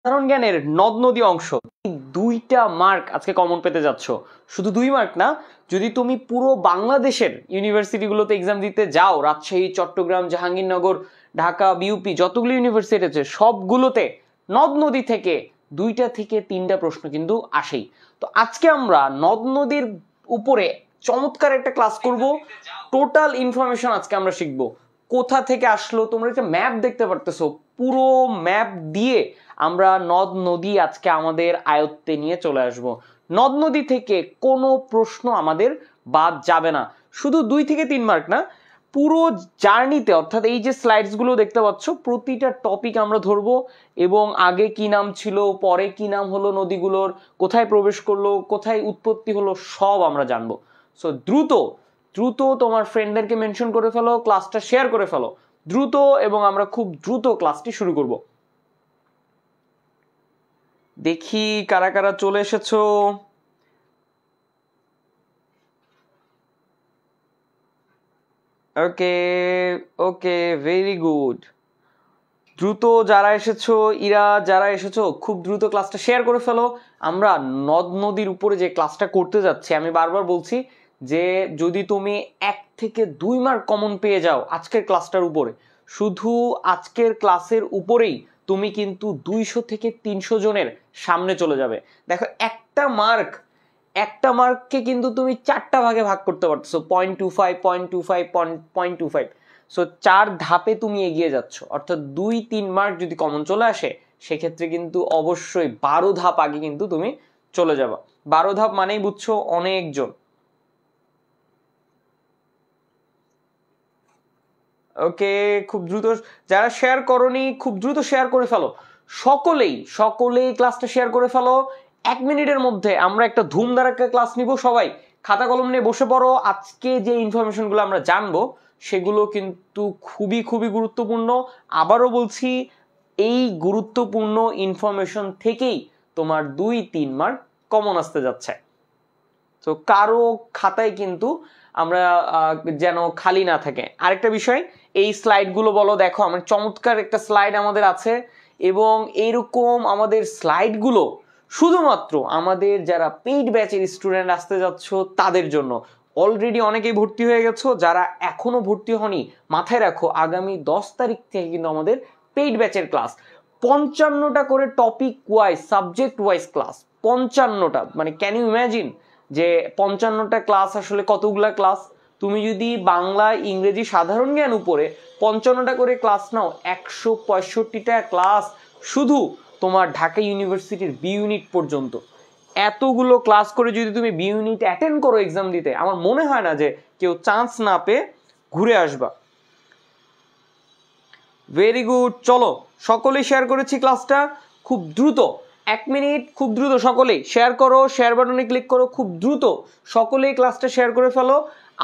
সাধারণ জ্ঞানের নদ নদী অংশ 2টা মার্ক আজকে কমন পেতে যাচ্ছ। শুধু 2 মার্ক না, যদি তুমি পুরো বাংলাদেশের ইউনিভার্সিটিগুলোতে এক্সাম দিতে যাও, রাজশাহী, চট্টগ্রাম, জাহাঙ্গীরনগর, ঢাকা, বিউপি, যতগুলো ইউনিভার্সিটি আছে সবগুলোতে নদ নদী থেকে 2টা থেকে 3টা প্রশ্ন কিন্তু আসেই। তো আজকে আমরা নদ নদীর উপরে চমৎকার একটা ক্লাস করব। টোটাল ইনফরমেশন আজকে আমরা শিখবো। কোথা থেকে আসলো, তোমরা একটা ম্যাপ দেখতে পারতেছো, পুরো ম্যাপ দিয়ে আমরা নদ নদী আজকে আমাদের আয়ত্তে নিয়ে চলে আসব। নদ নদী থেকে কোনো প্রশ্ন আমাদের বাদ যাবে না। শুধু 2 থেকে 3 মার্ক না, পুরো জার্নিতে, অর্থাৎ এই যে স্লাইডস গুলো দেখতে পাচ্ছ, প্রতিটা টপিক আমরা ধরবো এবং আগে কি নাম ছিল, পরে কি নাম হলো, নদীগুলোর কোথায় প্রবেশ করলো, কোথায় উৎপত্তি হলো, সব আমরা জানবো। সো দ্রুত দ্রুত তোমার ফ্রেন্ডদেরকে মেনশন করে ফেলো, ক্লাসটা শেয়ার করে ফেলো দ্রুত, এবং আমরা খুব দ্রুত ক্লাসটি শুরু করব। দেখি কারা কারা চলে এসেছো। ওকে ওকে, ভেরি গুড। দ্রুত যারা এসেছো, যারা এসেছো, খুব দ্রুত ক্লাসটা শেয়ার করে ফেলো। আমরা নদ নদীর উপরে যে ক্লাসটা করতে যাচ্ছি, আমি বারবার বলছি যে যদি তুমি 1 থেকে 2 মার্ক কমন পেয়ে যাও আজকের ক্লাসটার উপরে, শুধু আজকের ক্লাসের উপরেই তুমি কিন্তু 200 থেকে 300 জনের সামনে চলে যাবে। দেখো, একটা মার্ককে কিন্তু তুমি 4টা ভাগে ভাগ করতে পারছো, 0.25, 0.25, 0.25। সো 4 ধাপে তুমি এগিয়ে যাচ্ছ, অর্থাৎ 2-3 মার্ক যদি কমন চলে আসে, সেক্ষেত্রে কিন্তু অবশ্যই 12 ধাপ আগে কিন্তু তুমি চলে যাবা। 12 ধাপ মানেই বুঝছো অনেকজন। ওকে, খুব দ্রুত যারা শেয়ার করনি খুব দ্রুত শেয়ার করে ফেলো। সকলেই ক্লাসটা শেয়ার করে ফেলো। 1 মিনিটের মধ্যে আমরা একটা ধুমধারাক্কা ক্লাস নিব। সবাই খাতা কলম নিয়ে বসে পড়ো। আজকে যে ইনফরমেশনগুলো আমরা জানবো সেগুলো কিন্তু খুবই খুবই গুরুত্বপূর্ণ। আবারও বলছি, এই গুরুত্বপূর্ণ ইনফরমেশন থেকেই তোমার 2-3 মার্ক কমন আসতে যাচ্ছে। তো কারো খাতায় কিন্তু আমরা যেন খালি না থাকে। আরেকটা বিষয়, এই স্লাইডগুলো বলো, দেখো আমার চমৎকার একটা স্লাইড আমাদের আছে, এবং এইরকম আমাদের স্লাইডগুলো শুধুমাত্র আমাদের যারা পেইড ব্যাচের স্টুডেন্ট আসতে যাচ্ছ তাদের জন্য। অলরেডি অনেকেই ভর্তি হয়ে গেছো, যারা এখনো ভর্তি হনি মাথায় রাখো, আগামী 10 তারিখ থেকে কিন্তু আমাদের পেইড ব্যাচের ক্লাস। 55টা করে topic wise, subject wise class. 55টা, মানে ক্যান ইউ ইমাজিন যে 55টা ক্লাস আসলে কতগুলা ক্লাস? তুমি যদি বাংলা, ইংরেজি, সাধারণ জ্ঞান উপরে 55টা করে ক্লাস নাও, 165টা ক্লাস শুধু তোমার ঢাকা ইউনিভার্সিটির বি ইউনিট পর্যন্ত। এতগুলো ক্লাস করে যদি তুমি বি ইউনিট অ্যাটেন্ড করো এক্সাম দিতে, আমার মনে হয় না যে কেউ চান্স না পেয়ে ঘুরে আসবা। ভেরি গুড, চলো সকলেই শেয়ার করেছি ক্লাসটা। খুব দ্রুত 1 মিনিট, খুব দ্রুত সকলেই শেয়ার করো, শেয়ার বাটনে ক্লিক করো, খুব দ্রুত সকলেই ক্লাসটা শেয়ার করে ফেলো।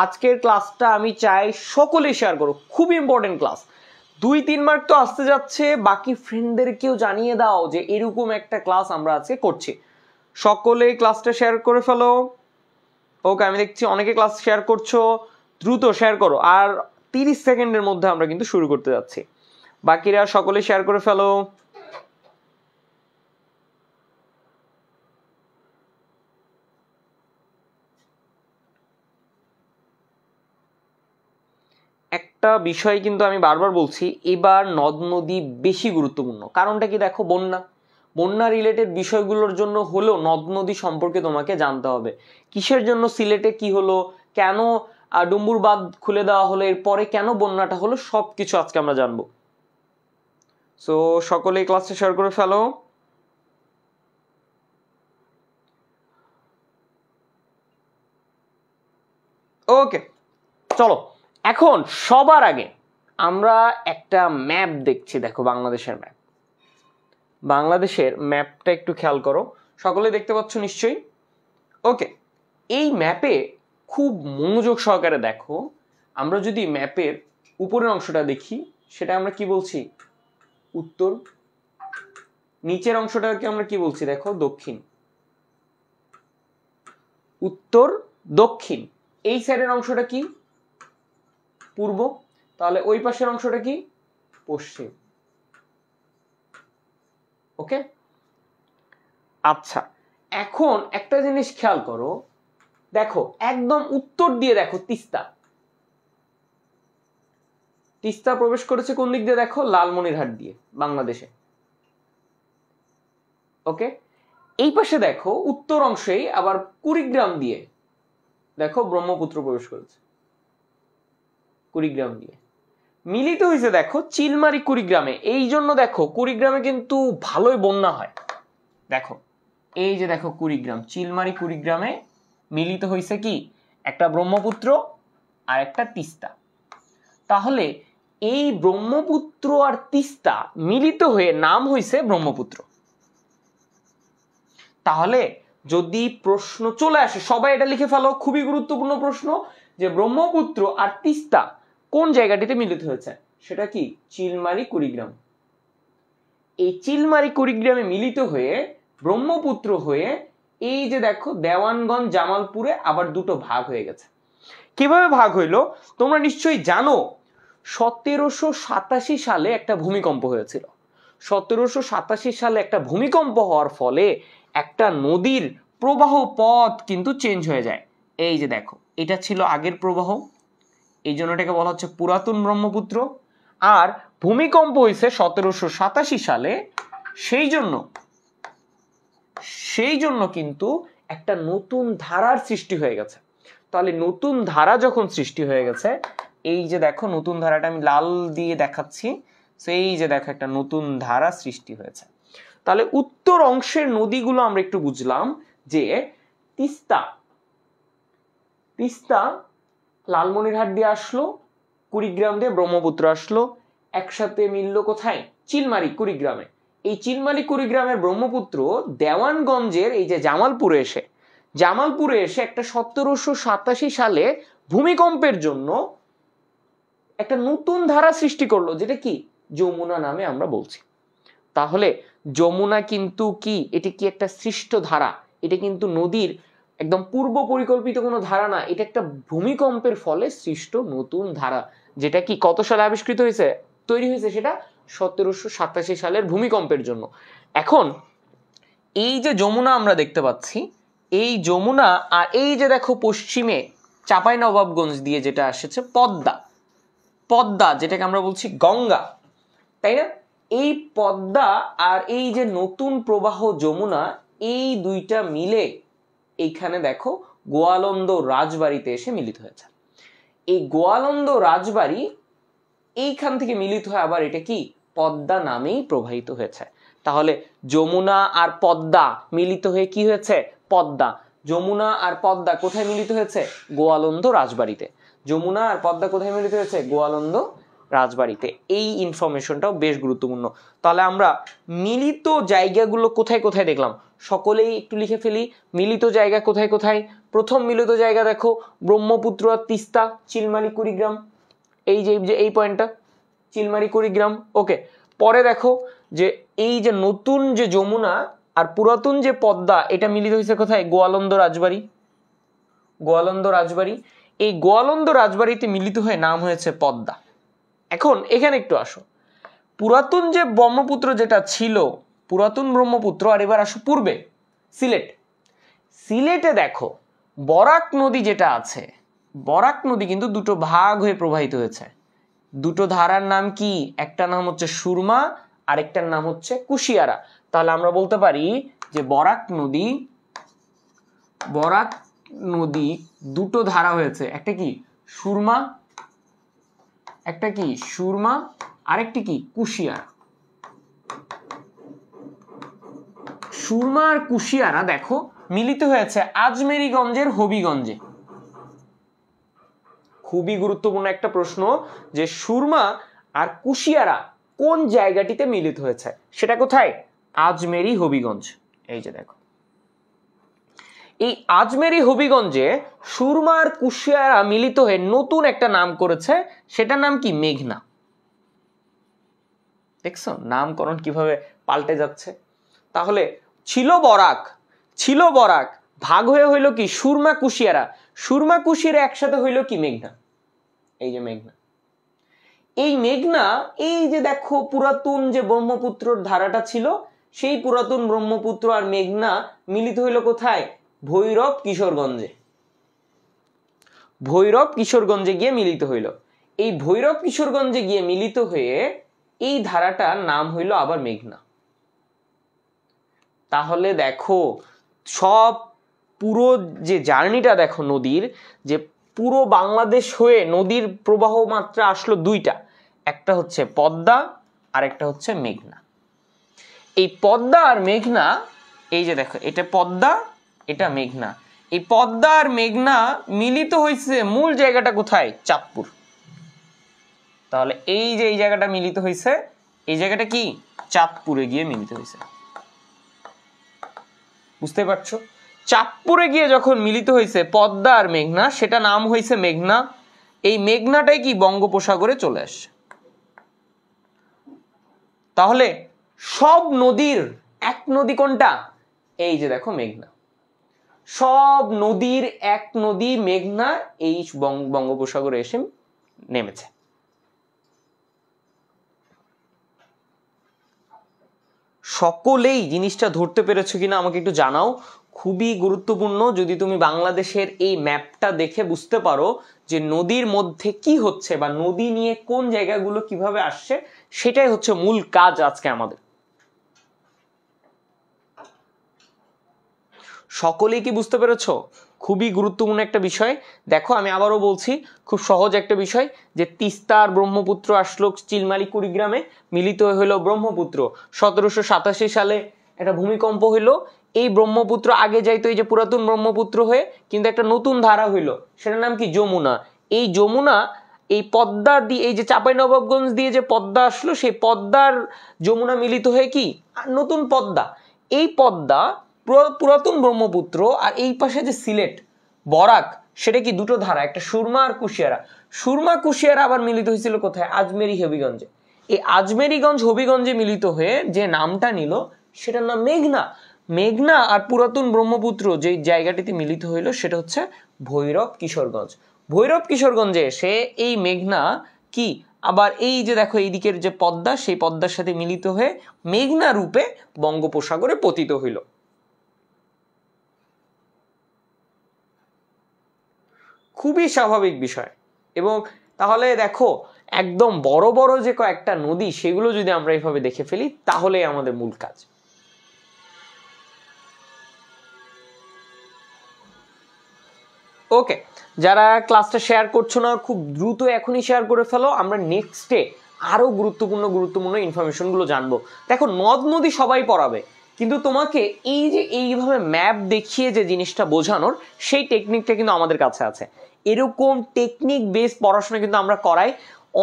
আজকের ক্লাসটা আমি চাই সকলেই শেয়ার করো, খুব ইম্পর্টেন্ট ক্লাস। 2-3 মার্ক তো আসতে যাচ্ছে, বাকি ফ্রেন্ডদেরকেও জানিয়ে দাও যে এরকম একটা ক্লাস আমরা আজকে করছি। সকলেই ক্লাসটা শেয়ার করে ফেলো। ওকে, আমি দেখছি অনেকে ক্লাস শেয়ার করছো, দ্রুত শেয়ার করো। আর 30 সেকেন্ডের মধ্যে আমরা কিন্তু শুরু করতে যাচ্ছি। বাকিরা সকলে শেয়ার করে ফেলো। একটা বিষয় কিন্তু আমি বারবার বলছি, এবার নদ নদী বেশি গুরুত্বপূর্ণ। কারণটা কি? দেখো, বন্যা রিলেটেড বিষয়গুলোর জন্য হলেও নদ নদী সম্পর্কে তোমাকে জানতে হবে। কিসের জন্য সিলেটে কি হলো, কেন ডুম্বুর বাঁধ খুলে দেওয়া হলো, এরপরে কেন বন্যাটা হলো, সবকিছু আজকে আমরা জানবো। সো সকলেই ক্লাসটা শেয়ার করে ফেলো। ওকে, চলো এখন সবার আগে আমরা একটা ম্যাপ দেখছি। দেখো, বাংলাদেশের ম্যাপটা একটু খেয়াল করো। সকলে দেখতে পাচ্ছ নিশ্চয়ই? ওকে, এই ম্যাপে খুব মনোযোগ সহকারে দেখো। আমরা যদি ম্যাপের উপরের অংশটা দেখি, সেটা আমরা কি বলছি? উত্তর। নিচের অংশটাকে আমরা কি বলছি? দেখো, দক্ষিণ। উত্তর, দক্ষিণ। এই সাইডের অংশটা কি? পূর্ব। তাহলে ওই পাশের অংশটা কি? পশ্চিম। ওকে, আচ্ছা, এখন একটা জিনিস খেয়াল করো, দেখো একদম উত্তর দিয়ে দেখো তিস্তা, তিস্তা প্রবেশ করেছে কোন দিক দিয়ে? দেখো লালমনিরহাট দিয়ে, বাংলাদেশে। ওকে, এই পাশে দেখো উত্তর অংশেই আবার কুড়িগ্রাম দিয়ে দেখো ব্রহ্মপুত্র প্রবেশ করেছে, কুড়িগ্রাম দিয়ে মিলিত হয়েছে দেখো চিলমারি কুড়িগ্রামে। এই জন্য দেখো কুড়িগ্রামে কিন্তু ভালোই বন্যা হয়। দেখো এই যে দেখো কুড়িগ্রাম, চিলমারি কুড়িগ্রামে মিলিত হয়েছে কি একটা ব্রহ্মপুত্র আর একটা তিস্তা। তাহলে এই ব্রহ্মপুত্র আর তিস্তা মিলিত হয়ে নাম হয়েছে ব্রহ্মপুত্র। তাহলে যদি প্রশ্ন চলে আসে, সবাই এটা লিখে ফেলো, খুবই গুরুত্বপূর্ণ প্রশ্ন, যে ব্রহ্মপুত্র আর তিস্তা কোন জায়গাটিতে মিলিত হয়েছে? সেটা কি? চিলমারি কুড়িগ্রাম। এই চিলমারি কুড়িগ্রামে মিলিত হয়ে ব্রহ্মপুত্র হয়ে এই যে দেখো দেওয়ানগঞ্জ জামালপুরে আবার দুটো ভাগ হয়ে গেছে। কিভাবে ভাগ হইলো তোমরা নিশ্চয়ই জানো। 1787 সালে একটা ভূমিকম্প হয়েছিল। 1787 সালে একটা ভূমিকম্প হওয়ার ফলে একটা নদীর প্রবাহ পথ কিন্তু চেঞ্জ হয়ে যায়। এই যে দেখো এটা ছিল আগের প্রবাহ, এই জন্য এটাকে বলা হচ্ছে পুরাতন ব্রহ্মপুত্র। আর ভূমিকম্প হয়েছে 1787 সালে, সেই জন্য কিন্তু একটা নতুন ধারার সৃষ্টি হয়ে গেছে। তাহলে নতুন ধারা যখন সৃষ্টি হয়ে গেছে, এই যে দেখো নতুন ধারাটা আমি লাল দিয়ে দেখাচ্ছি, এই যে দেখো একটা নতুন ধারা সৃষ্টি হয়েছে। তাহলে উত্তর অংশের নদীগুলো আমরা একটু বুঝলাম, যে তিস্তা লালমনিরহাট দিয়ে আসলো, কুড়িগ্রাম দিয়ে ব্রহ্মপুত্র আসলো, একসাথে মিললো কোথায়? চিলমারি কুড়িগ্রামে। এই চিলমারি কুড়িগ্রামের ব্রহ্মপুত্র দেওয়ানগঞ্জের এই যে জামালপুরে এসে একটা 1787 সালে ভূমিকম্পের জন্য একটা নতুন ধারা সৃষ্টি করলো, যেটা কি যমুনা নামে আমরা বলছি। তাহলে যমুনা কিন্তু কি, এটি কি একটা সৃষ্ট ধারা? এটা কিন্তু নদীর একদম পূর্ব পরিকল্পিত কোনো ধারা না, এটা একটা ভূমিকম্পের ফলে সৃষ্ট নতুন ধারা, যেটা কি কত সালে আবিষ্কৃত হয়েছে, তৈরি হয়েছে? সেটা 1787 সালের ভূমিকম্পের জন্য। এখন এই যে যমুনা আমরা দেখতে পাচ্ছি, এই যমুনা, আর এই যে দেখো পশ্চিমে চাঁপাইনবাবগঞ্জ দিয়ে যেটা এসেছে পদ্মা, যেটাকে আমরা বলছি গঙ্গা, তাই না? এই পদ্মা আর এই যে নতুন প্রবাহ যমুনা, এই দুইটা মিলে এইখানে দেখো গোয়ালন্দ রাজবাড়িতে এসে মিলিত হয়েছে। এই গোয়ালন্দ রাজবাড়ি এইখান থেকে মিলিত হয় আবার এটা কি পদ্মা নামেই প্রবাহিত হয়েছে। তাহলে যমুনা আর পদ্মা মিলিত হয়ে কি হয়েছে? পদ্মা। যমুনা আর পদ্মা কোথায় মিলিত হয়েছে? গোয়ালন্দ রাজবাড়িতে। যমুনা আর পদ্মা কোথায় মিলিত হয়েছে? গোয়ালন্দ রাজবাড়িতে। এই ইনফরমেশনটাও বেশ গুরুত্বপূর্ণ। তাহলে আমরা মিলিত জায়গাগুলো কোথায় কোথায় দেখলাম, সকলেই একটু লিখে ফেলি। মিলিত জায়গা কোথায় কোথায়? প্রথম মিলিত জায়গা দেখো ব্রহ্মপুত্র আর তিস্তা, চিলমারি কুড়িগ্রাম, এই যে এই পয়েন্টটা চিলমারি কুড়িগ্রাম। ওকে, পরে দেখো যে এই যে নতুন যে যমুনা আর পুরাতন যে পদ্মা, এটা মিলিত হয়েছে কোথায়? গোয়ালন্দ রাজবাড়ি। এই গোয়ালন্দ রাজবাড়িতে মিলিত হয়ে নাম হয়েছে পদ্মা। এখন এখানে একটু আসো, পুরাতন যে ব্রহ্মপুত্র যেটা ছিল, পুরাতন ব্রহ্মপুত্র, আর এবার আসো পূর্বে সিলেটে দেখো বরাক নদী যেটা আছে, বরাক নদী কিন্তু দুটো ভাগ হয়ে প্রবাহিত হয়েছে। দুটো ধারার নাম কি? একটা নাম হচ্ছে সুরমা আর একটার নাম হচ্ছে কুশিয়ারা। তাহলে আমরা বলতে পারি যে বরাক নদী দুটো ধারা হয়েছে, একটা কি সুরমা, আরেকটি কি কুশিয়ারা। সুরমা আর কুশিয়ারা দেখো মিলিত হয়েছে আজমেরীগঞ্জের হবিগঞ্জে। খুবই গুরুত্বপূর্ণ একটা প্রশ্ন, যে সুরমা আর কুশিয়ারা কোন জায়গাটিতে মিলিত হয়েছে? সেটা কোথায়? আজমেরি হবিগঞ্জ। এই যে দেখো এই আজমেরি হবিগঞ্জে সুরমা আর কুশিয়ারা মিলিত হয়ে নতুন একটা নাম করেছে, সেটার নাম কি? মেঘনা। দেখছো নামকরণ কিভাবে পাল্টে যাচ্ছে। তাহলে ছিল বরাক, ভাগ হয়ে হইলো কি সুরমা কুশিয়ারা একসাথে হইলো কি মেঘনা। এই যে মেঘনা, এই যে দেখো পুরাতন যে ব্রহ্মপুত্রর ধারাটা ছিল, সেই পুরাতন ব্রহ্মপুত্র আর মেঘনা মিলিত হইল কোথায়? ভৈরব কিশোরগঞ্জে। ভৈরব কিশোরগঞ্জে গিয়ে মিলিত হইল। এই ভৈরব কিশোরগঞ্জে গিয়ে মিলিত হয়ে এই ধারাটার নাম হইল আবার মেঘনা। তাহলে দেখো সব পুরো যে জার্নিটা দেখো নদীর, যে পুরো বাংলাদেশ হয়ে নদীর প্রবাহ মাত্রা আসলো দুইটা, একটা হচ্ছে পদ্মা আর একটা হচ্ছে মেঘনা। এই পদ্মা আর মেঘনা, এই যে দেখো এটা পদ্মা এটা মেঘনা, এই পদ্মা আর মেঘনা মিলিত হয়েছে মূল জায়গাটা কোথায়? চাঁদপুর। তাহলে এই যে এই জায়গাটা মিলিত হয়েছে, এই জায়গাটা কি? চাঁদপুরে গিয়ে মিলিত হয়েছে। বুঝতে পারছো? চাঁদপুরে গিয়ে যখন মিলিত হয়েছে পদ্মা আর মেঘনা, সেটা নাম হয়েছে মেঘনা। এই মেঘনাটাই কি বঙ্গোপসাগরে চলে আসে। তাহলে সব নদীর এক নদী কোনটা? এই যে দেখো মেঘনা। সব নদীর এক নদী মেঘনা এই বঙ্গোপসাগরে এসে নেমেছে। সকলেই জিনিসটা ধরতে পেরেছো কিনা আমাকে একটু জানাও। খুবই গুরুত্বপূর্ণ, যদি তুমি বাংলাদেশের এই ম্যাপটা দেখে বুঝতে পারো যে নদীর মধ্যে কি হচ্ছে বা নদী নিয়ে কোন জায়গাগুলো কিভাবে আসছে, সেটাই হচ্ছে মূল কাজ আজকে আমাদের। সকলেই কি বুঝতে পেরেছো? খুবই গুরুত্বপূর্ণ একটা বিষয়। দেখো আমি আবারও বলছি, খুব সহজ একটা বিষয়, যে তিস্তা আর ব্রহ্মপুত্র আসলো চিলমারি কুড়িগ্রামে, মিলিত হইল ব্রহ্মপুত্র। 1787 সালে একটা ভূমিকম্প হইলো, এই ব্রহ্মপুত্র আগে যাইতো এই যে পুরাতন ব্রহ্মপুত্র হয়ে, কিন্তু একটা নতুন ধারা হইলো, সেটার নাম কি? যমুনা। এই যমুনা এই পদ্মা দিয়ে, এই যে চাঁপাইনবাবগঞ্জ দিয়ে যে পদ্মা আসলো, সেই পদ্মার যমুনা মিলিত হয়ে কি নতুন পদ্মা। এই পদ্মা পুরাতন ব্রহ্মপুত্র আর এই পাশে যে সিলেট বরাক, সেটা কি দুটো ধারা, একটা সুরমা আর কুশিয়ারা। সুরমা কুশিয়ারা আবার মিলিত হয়েছিল কোথায়? আজমেরি হবিগঞ্জে। এই আজমেরিগঞ্জ হবিগঞ্জে মিলিত হয়ে যে নামটা নিল, সেটার নাম মেঘনা। মেঘনা আর পুরাতন ব্রহ্মপুত্র যে জায়গাটিতে মিলিত হইল, সেটা হচ্ছে ভৈরব কিশোরগঞ্জ। ভৈরব কিশোরগঞ্জে এসে এই মেঘনা কি আবার এই যে দেখো এই দিকের যে পদ্মা, সেই পদ্মার সাথে মিলিত হয়ে মেঘনা রূপে বঙ্গোপসাগরে পতিত হইল। খুবই স্বাভাবিক বিষয়। এবং তাহলে দেখো একদম বড় বড় যে কয়েকটা নদী, সেগুলো যদি আমরা এইভাবে দেখে ফেলি, তাহলে আমাদের মূল কাজ। ওকে, যারা ক্লাসটা শেয়ার করছো না, খুব দ্রুত এখনই শেয়ার করে ফেলো। আমরা নেক্সটে আরো গুরুত্বপূর্ণ ইনফরমেশনগুলো জানবো। দেখো নদ নদী সবাই পড়াবে, কিন্তু তোমাকে এই যে এইভাবে ম্যাপ দেখিয়ে যে জিনিসটা বোঝানোর, সেই টেকনিকটা কিন্তু আমাদের কাছে আছে। এরকম টেকনিক বেস পড়াশোনা কিন্তু আমরা করাই।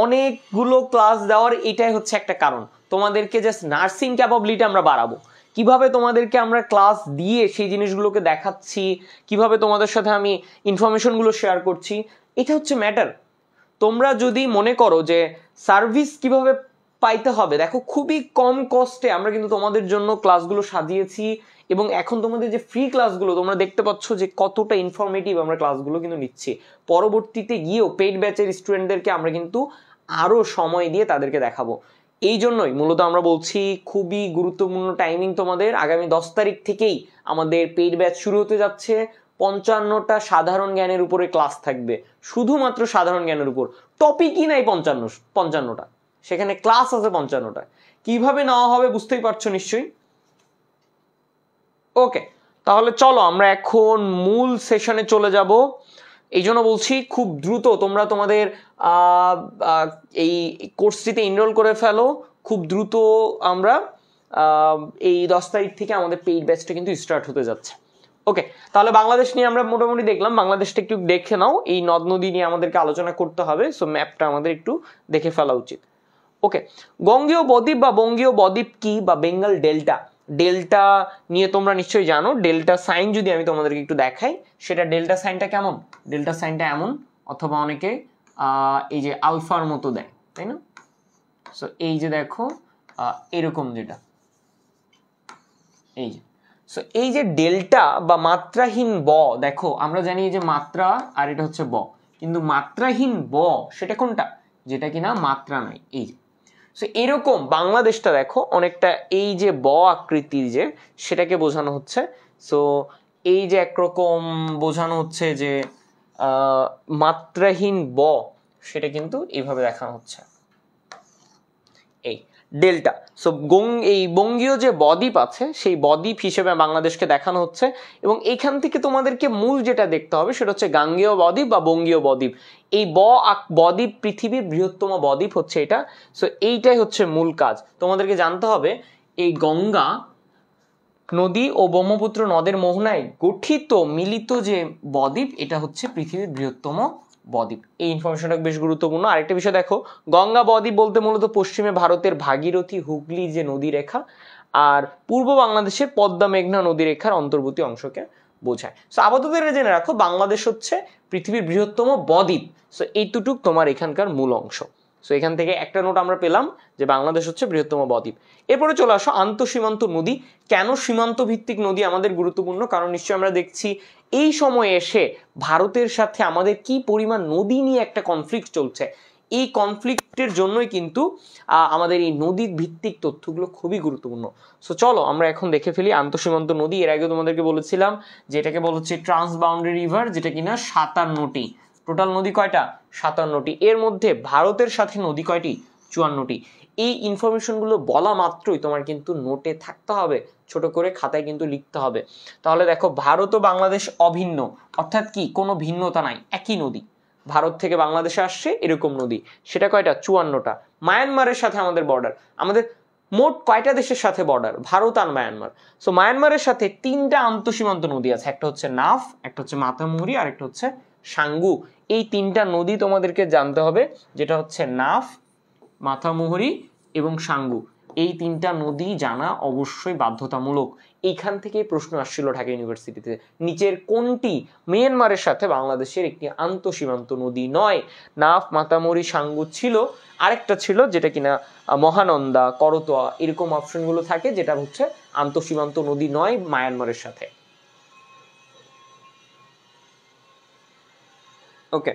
অনেকগুলো ক্লাস দেওয়ার এটাই হচ্ছে একটা কারণ, তোমাদেরকে জাস্ট নার্সিং ক্যাপাবিলিটি আমরা বাড়াবো। কিভাবে তোমাদেরকে আমরা ক্লাস দিয়ে সেই জিনিসগুলোকে দেখাচ্ছি, কিভাবে তোমাদের সাথে আমি ইনফরমেশনগুলো শেয়ার করছি, এটা হচ্ছে ম্যাটার। তোমরা যদি মনে করো যে সার্ভিস কিভাবে পাইতে হবে, দেখো খুবই কম কস্টে আমরা কিন্তু তোমাদের জন্য ক্লাসগুলো সাজিয়েছি। এবং এখন তোমাদের যে ফ্রি ক্লাসগুলো তোমরা দেখতে পাচ্ছ যে কতটা ইনফরমেটিভ আমরা ক্লাসগুলো কিন্তু নিচ্ছি। পরবর্তীতে গিয়েও পেইড ব্যাচের স্টুডেন্টদেরকে আমরা কিন্তু আরো সময় দিয়ে তাদেরকে দেখাবো। এই জন্যই মূলত আমরা বলছি খুবই গুরুত্বপূর্ণ টাইমিং তোমাদের। আগামী 10 তারিখ থেকেই আমাদের পেইড ব্যাচ শুরু হতে যাচ্ছে। 55টা সাধারণ জ্ঞানের উপরে ক্লাস থাকবে, শুধুমাত্র সাধারণ জ্ঞানের উপর। টপিকই নাই 55টা, সেখানে ক্লাস আছে 55টা। কিভাবে নেওয়া হবে বুঝতেই পারছো নিশ্চয়ই। ওকে, তাহলে চলো আমরা এখন মূল সেশনে চলে যাব। এই জন্য বলছি খুব দ্রুত তোমরা তোমাদের এই কোর্সটিতে এনরোল করে ফেলো। খুব দ্রুত আমরা এই 10 তারিখ থেকে আমাদের পেইড ব্যাচটা কিন্তু স্টার্ট হতে যাচ্ছে। ওকে, তাহলে বাংলাদেশ নিয়ে আমরা মোটামুটি দেখলাম। বাংলাদেশটা একটু দেখে নাও, এই নদ নদী নিয়ে আমাদেরকে আলোচনা করতে হবে, সো ম্যাপটা আমাদের একটু দেখে ফেলা উচিত। ওকে, গঙ্গেয় বদ্বীপ বা বঙ্গীয় বদ্বীপ কি, বা বেঙ্গল ডেল্টা। ডেল্টা নিয়ে তোমরা নিশ্চয়ই জানো। ডেল্টা সাইন যদি আমি তোমাদেরকে একটু দেখাই, সেটা ডেল্টা সাইনটা কেমন? ডেল্টা সাইনটা এমন, অথবা অনেকে এই যে আলফার মতো দেয়, তাই না? সো এই যে দেখো এরকম যেটা, এই যে, সো এই যে ডেল্টা বা মাত্রাহীন ব, দেখো আমরা জানি যে মাত্রা আর এটা হচ্ছে ব, কিন্তু মাত্রাহীন ব সেটা কোনটা? যেটা কিনা মাত্রা নাই। এই যে সো এরকম বাংলাদেশটা দেখো অনেকটা এই যে ব আকৃতির যে সেটাকে বোঝানো হচ্ছে। সো এই যে একরকম বোঝানো হচ্ছে যে মাত্রাহীন ব, সেটা কিন্তু এইভাবে দেখানো হচ্ছে, এই ডেল্টা। সো এই বঙ্গীয় যে বদ্বীপ আছে সেই বদ্বীপ হিসেবে বাংলাদেশকে দেখানো হচ্ছে। এবং এইখান থেকে তোমাদেরকে মূল যেটা দেখতে হবে সেটা হচ্ছে গাঙ্গেয় বদ্বীপ বা বঙ্গীয় বদ্বীপ। এই বদ্বীপ পৃথিবীর বৃহত্তম বদ্বীপ হচ্ছে এটা। সো এইটাই হচ্ছে মূল কাজ। তোমাদেরকে জানতে হবে এই গঙ্গা নদী ও ব্রহ্মপুত্র নদের মোহনায় গঠিত মিলিত যে বদ্বীপ, এটা হচ্ছে পৃথিবীর বৃহত্তম বদ্বীপ। এই ইনফরমেশনটা বেশ গুরুত্বপূর্ণ। আরেকটা বিষয় দেখো, গঙ্গা বদ্বীপ বলতে মূলত পশ্চিমে ভারতের ভাগীরথী হুগলি যে নদী রেখা আর পূর্ব বাংলাদেশের পদ্মা মেঘনা নদী রেখার অন্তর্বর্তী অংশকে বোঝায়। সো আপাতত এটা জেনে রাখো বাংলাদেশ হচ্ছে পৃথিবীর বৃহত্তম বদ্বীপ। সো এইটুক তোমার এখানকার মূল অংশ। সো এখান থেকে একটা নোট আমরা পেলাম যে বাংলাদেশ হচ্ছে বৃহত্তম বদ্বীপ। এরপরে চলে আসো আন্তঃসীমান্ত নদী। কেন সীমান্ত ভিত্তিক নদী আমাদের গুরুত্বপূর্ণ? কারণ নিশ্চয়ই আমরা দেখছি এই সময়ে এসে ভারতের সাথে আমাদের কি পরিমাণ নদী নিয়ে একটা কনফ্লিক্ট চলছে। এই কনফ্লিক্টের জন্যই কিন্তু আমাদের এই নদীর ভিত্তিক তথ্যগুলো খুবই গুরুত্বপূর্ণ। সো চলো আমরা এখন দেখে ফেলি আন্তঃসীমান্ত নদী। এর আগে তোমাদেরকে বলেছিলাম যে এটাকে বলা হচ্ছে ট্রান্স বাউন্ডারি রিভার, যেটা কিনা 57টি। টোটাল নদী কয়টা? 57টি। এর মধ্যে ভারতের সাথে নদী কয়টি? 54টি। এই ইনফরমেশনগুলো বলা মাত্রই তোমার কিন্তু নোটে থাকতে হবে, ছোট করে খাতায় কিন্তু লিখতে হবে। তাহলে দেখো ভারত ও বাংলাদেশ অভিন্ন, অর্থাৎ কি কোনো ভিন্নতা নাই, একই নদী। ভারত থেকে বাংলাদেশে আসছে এরকম নদী, সেটা কয়টা? 54টা। মায়ানমারের সাথে আমাদের বর্ডার। আমাদের মোট কয়টা দেশের সাথে বর্ডার? ভারত আর মায়ানমার। সো মায়ানমারের সাথে 3টা আন্তঃসীমান্ত নদী আছে, একটা হচ্ছে নাফ, একটা হচ্ছে মাতামুহুরি, আর একটা হচ্ছে সাঙ্গু। এই 3টা নদী তোমাদেরকে জানতে হবে, যেটা হচ্ছে নাফ, মাথামুহুরি এবং সাঙ্গু। এই 3টা নদী জানা অবশ্যই বাধ্যতামূলক। এইখান থেকে প্রশ্ন আসছিল ঢাকা ইউনিভার্সিটিতে, নিচের কোনটি মিয়ানমারের সাথে বাংলাদেশের একটি আন্তঃসীমান্ত নদী নয়? নাফ, মাতামুহুরি, সাঙ্গু ছিল, আরেকটা ছিল যেটা কিনা মহানন্দা, করতোয়া, এরকম অপশনগুলো থাকে, যেটা হচ্ছে আন্তঃসীমান্ত নদী নয় মায়ানমারের সাথে। ওকে,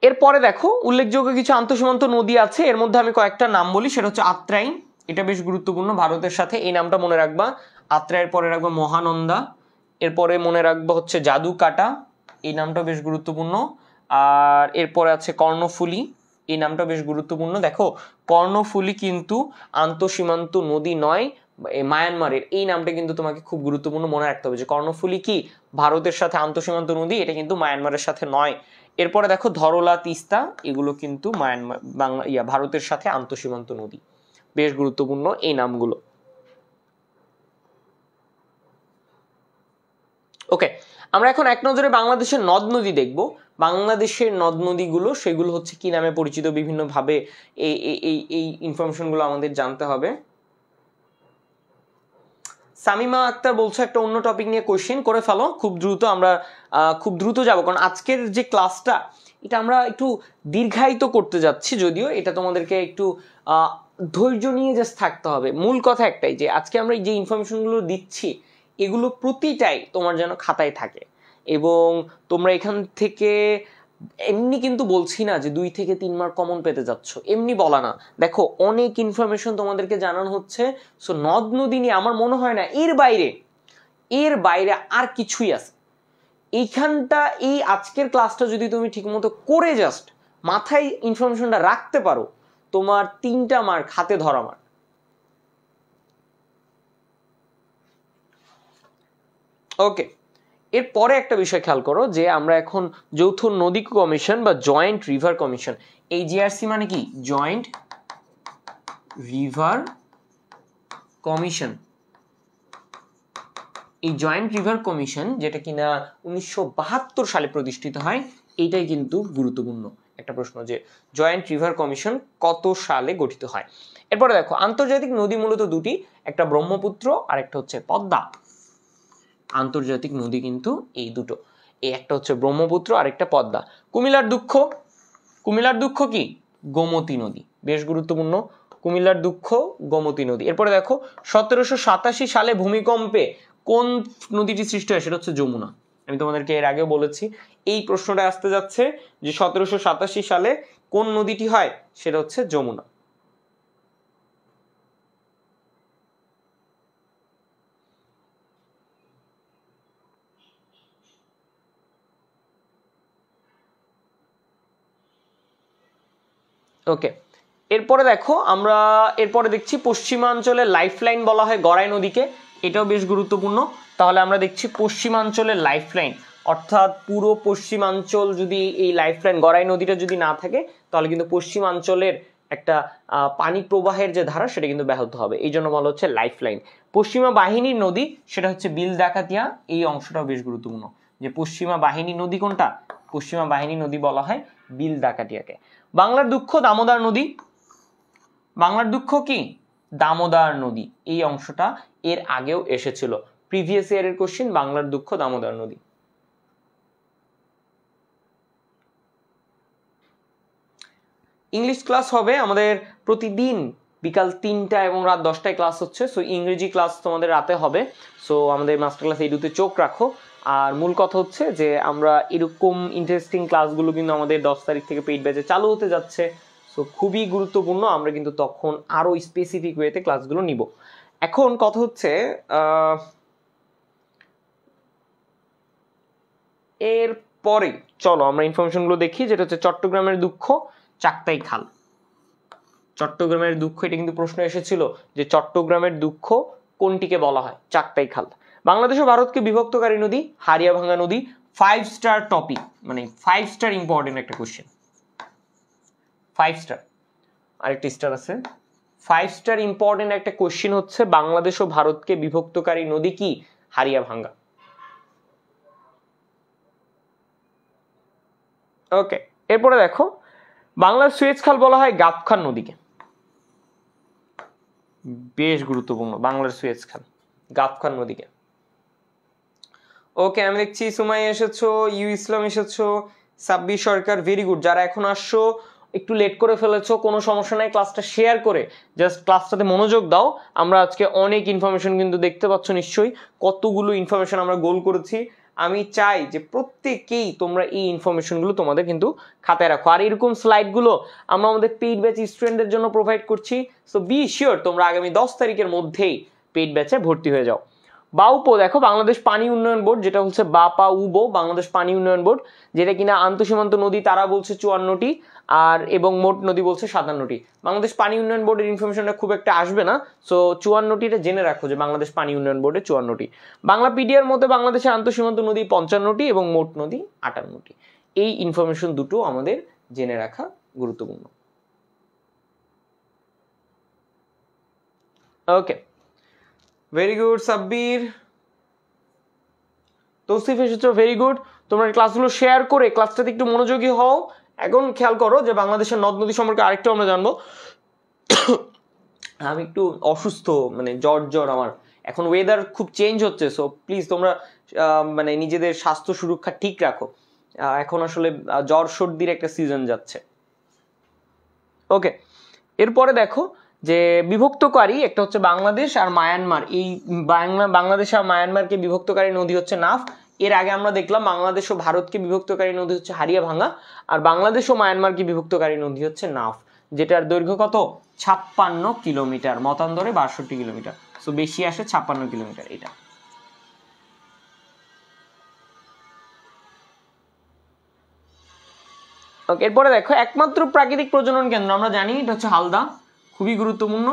এরপরে দেখো উল্লেখযোগ্য কিছু আন্তঃসীমান্ত নদী আছে। এর মধ্যে আমি কয়েকটা নাম বলি। সেটা হচ্ছে আত্রাই, এটা বেশ গুরুত্বপূর্ণ ভারতের সাথে, এই নামটা মনে রাখবা। আত্রাইয়ের পরে রাখবা মহানন্দা, এরপরে মনে রাখবা হচ্ছে জাদুকাটা, এই নামটা বেশ গুরুত্বপূর্ণ। আর এরপরে আছে কর্ণফুলী, এই নামটা বেশ গুরুত্বপূর্ণ। দেখো কর্ণফুলী কিন্তু আন্তঃসীমান্ত নদী নয় মায়ানমারের, এই নামটা কিন্তু তোমাকে খুব গুরুত্বপূর্ণ মনে রাখতে হবে যে কর্ণফুলী কি ভারতের সাথে আন্তঃসীমান্ত নদী, এটা কিন্তু মায়ানমারের সাথে নয়। এরপরে দেখো ধরলা, তিস্তা, এগুলো কিন্তু মায়ানমার ভারতের সাথে আন্তঃসীমান্ত নদী। বেশ গুরুত্বপূর্ণ এই নামগুলো। ওকে, আমরা এখন এক নজরে বাংলাদেশের নদ নদী দেখব। বাংলাদেশের নদ নদীগুলো সেগুলো হচ্ছে কি নামে পরিচিত, বিভিন্ন ভাবে এই এই এই ইনফরমেশনগুলো আমাদের জানতে হবে। সামিমা আক্তার বলছে একটা অন্য টপিক নিয়ে কোশ্চেন করে ফেলো খুব দ্রুত। আমরা খুব দ্রুত যাব, কারণ আজকের যে ক্লাসটা এটা আমরা একটু দীর্ঘায়িত করতে যাচ্ছি, যদিও এটা তোমাদেরকে একটু ধৈর্য নিয়ে জাস্ট থাকতে হবে। মূল কথা একটাই যে আজকে আমরা যে ইনফরমেশনগুলো দিচ্ছি এগুলো প্রতিটাই তোমার যেন খাতায় থাকে, এবং তোমরা এখান থেকে এমনি কিন্তু বলছি না যে 2 থেকে 3 মার্ক কমন পেতে যাচ্ছ, এমনি বলা না। দেখো অনেক ইনফরমেশন তোমাদেরকে জানানো হচ্ছে। সো নদ নদী নিয়ে আমার মনে হয় না এর বাইরে আর কিছুই আছে। এইখানটা এই আজকের ক্লাসটা যদি তুমি ঠিকমতো করে জাস্ট মাথায় ইনফরমেশনটা রাখতে পারো, তোমার 3টা মার্ক হাতে ধরা মার্ক। ওকে, এরপরে একটা বিষয় খেয়াল করো যে আমরা এখন যৌথ নদী কমিশন বা জয়েন্ট রিভার কমিশন, এই জিআরসি মানে কি জয়েন্ট রিভার কমিশন, এই জয়েন্ট রিভার কমিশন যেটা কিনা 1972 সালে প্রতিষ্ঠিত হয়, এইটাই কিন্তু গুরুত্বপূর্ণ একটা প্রশ্ন যে জয়েন্ট রিভার কমিশন কত সালে গঠিত হয়। এরপরে দেখো আন্তর্জাতিক নদী মূলত দুটি, একটা ব্রহ্মপুত্র আর একটা হচ্ছে পদ্মা। আন্তর্জাতিক নদী কিন্তু এই দুটো, এই একটা হচ্ছে ব্রহ্মপুত্র আর একটা পদ্মা। কুমিল্লার দুঃখ কি গোমতী নদী, বেশ গুরুত্বপূর্ণ। কুমিল্লার দুঃখ গোমতী নদী। এরপরে দেখো 1787 সালে ভূমিকম্পে কোন নদীটি সৃষ্টি হয়? সেটা হচ্ছে যমুনা। আমি তোমাদেরকে এর আগে বলেছি এই প্রশ্নটা আসতে যাচ্ছে যে 1787 সালে কোন নদীটি হয়? সেটা হচ্ছে যমুনা। ওকে, এরপরে দেখো আমরা এরপরে দেখছি পশ্চিমাঞ্চলের লাইফলাইন বলা হয় গড়াই নদীকে, এটাও বেশ গুরুত্বপূর্ণ। তাহলে আমরা দেখছি পশ্চিমাঞ্চলের লাইফলাইন, অর্থাৎ পুরো পশ্চিমাঞ্চল যদি এই লাইফলাইন গড়াই নদীটা যদি না থাকে তাহলে কিন্তু পশ্চিমাঞ্চলের একটা পানি প্রবাহের যে ধারা সেটা কিন্তু ব্যাহত হবে, এই জন্য বলা হচ্ছে লাইফলাইন। পশ্চিমা বাহিনীর নদী সেটা হচ্ছে বিল ডাকাতিয়া, এই অংশটাও বেশ গুরুত্বপূর্ণ, যে পশ্চিমা বাহিনী নদী কোনটা? পশ্চিমা বাহিনী নদী বলা হয় বিল ডাকাতিয়াকে। বাংলার দুঃখ দামোদর নদী, বাংলার দুঃখ কি? দামোদর নদী, এই অংশটা এর আগেও এসেছিল, প্রিভিয়াস ইয়ারের কোশ্চেন, বাংলার দুঃখ দামোদর নদী। ইংলিশ ক্লাস হবে আমাদের প্রতিদিন বিকাল 3টা এবং রাত 10টায় ক্লাস হচ্ছে, সো ইংরেজি ক্লাস তোমাদের রাতে হবে। সো আমাদের মাস্টার ক্লাস এইটুতে চোখ রাখো। আর মূল কথা হচ্ছে যে আমরা এরকম ইন্টারেস্টিং ক্লাসগুলো কিন্তু আমাদের 10 তারিখ থেকে পেইড ব্যাচে চালু হতে যাচ্ছে, সো খুবই গুরুত্বপূর্ণ। আমরা কিন্তু তখন আরো স্পেসিফিক ওয়েতে ক্লাসগুলো নিব। এখন কথা হচ্ছে এরপরে চলো আমরা ইনফরমেশনগুলো দেখি, যেটা হচ্ছে চট্টগ্রামের দুঃখ চাকতাই খাল। চট্টগ্রামের দুঃখ, এটা কিন্তু প্রশ্ন এসেছিল যে চট্টগ্রামের দুঃখ কোনটিকে বলা হয়? চাকতাই খাল। বাংলাদেশ ও ভারতকে বিভক্তকারী নদী হারিয়াভাঙ্গা নদী। 5 স্টার টপিক, মানে 5 স্টার ইম্পর্টেন্ট একটা কোশ্চেন, 5 স্টার। আরেকটা স্টার আছে। 5 স্টার ইম্পর্টেন্ট একটা কোশ্চেন হচ্ছে বাংলাদেশ ও ভারতকে বিভক্তকারী নদী কি? হারিয়াভাঙ্গা। ওকে, এরপরে দেখো বাংলার সুয়েজ খাল বলা হয় গাবখান নদীকে, বেশ গুরুত্বপূর্ণ, বাংলার সুয়েজ খাল গাবখান নদীকে। ওকে, আমি দেখছি সুমাই এসেছো, ইউ ইসলাম এসেছো, সাব্বির সরকার, ভেরি গুড। যারা এখন আসছো একটু লেট করে ফেলেছো, কোনো সমস্যা নাই, ক্লাসটা শেয়ার করে জাস্ট ক্লাসটাতে মনোযোগ দাও। আমরা আজকে অনেক ইনফরমেশন কিন্তু দেখতে পাচ্ছ নিশ্চয়ই, কতগুলো ইনফরমেশন আমরা গোল করেছি। আমি চাই যে প্রত্যেকেই তোমরা এই ইনফরমেশনগুলো তোমাদের কিন্তু খাতায় রাখো। আর এরকম স্লাইডগুলো আমরা আমাদের পেইড ব্যাচ স্টুডেন্টদের জন্য প্রোভাইড করছি, সো বি শিওর তোমরা আগামী 10 তারিখের মধ্যেই পেইড ব্যাচে ভর্তি হয়ে যাও। বাউপো দেখো বাংলাদেশ পানি উন্নয়ন বোর্ড, যেটা হচ্ছে বাপা উবো, বাংলাদেশ পানি উন্নয়ন বোর্ড, যেটা কিনা আন্তঃসীমান্ত নদী তারা বলছে 54টি, আর এবং মোট নদী বলছে 57টি। বাংলাদেশ পানি উন্নয়ন বোর্ডের ইনফরমেশনটা খুব একটা আসবে না, সো 54টিটা জেনে রাখো যে বাংলাদেশ পানি উন্নয়ন বোর্ডে 54টি। বাংলা পিডিআর মধ্যে বাংলাদেশের আন্তঃসীমান্ত নদী 55টি এবং মোট নদী 58টি। এই ইনফরমেশন দুটো আমাদের জেনে রাখা গুরুত্বপূর্ণ। ওকে, ভেরি গুড সাব্বির, তৌসিফ এসেছো, ভেরি গুড। তোমরা ক্লাসগুলো শেয়ার করে ক্লাসটাতে একটু মনোযোগী হও। এখন খেয়াল করো যে বাংলাদেশের নদ নদী সম্পর্কে আরেকটু আমরা জানবো। আমি একটু অসুস্থ, মানে জ্বর আমার, এখন ওয়েদার খুব চেঞ্জ হচ্ছে, সো প্লিজ তোমরা মানে নিজেদের স্বাস্থ্য সুরক্ষা ঠিক রাখো। এখন আসলে জ্বর সর্দির একটা সিজন যাচ্ছে। ওকে, এরপরে দেখো যে বিভক্তকারী একটা হচ্ছে বাংলাদেশ আর মায়ানমার, এই বাংলাদেশ আর মায়ানমারকে বিভক্তকারী নদী হচ্ছে নাফ। এর আগে আমরা দেখলাম বাংলাদেশ ও ভারতকে বিভক্তকারী নদী হচ্ছে হারিয়াভাঙ্গা, আর বাংলাদেশ ও মায়ানমারকে বিভক্তকারী নদী হচ্ছে নাফ, যেটার দৈর্ঘ্য কত? 56 কিলোমিটার, মতান্তরে 62 কিলোমিটার, সো বেশি আসে 56 কিলোমিটার এটা। ওকে, এরপরে দেখো একমাত্র প্রাকৃতিক প্রজনন কেন্দ্র, আমরা জানি এটা হচ্ছে হালদা, খুবই গুরুত্বপূর্ণ।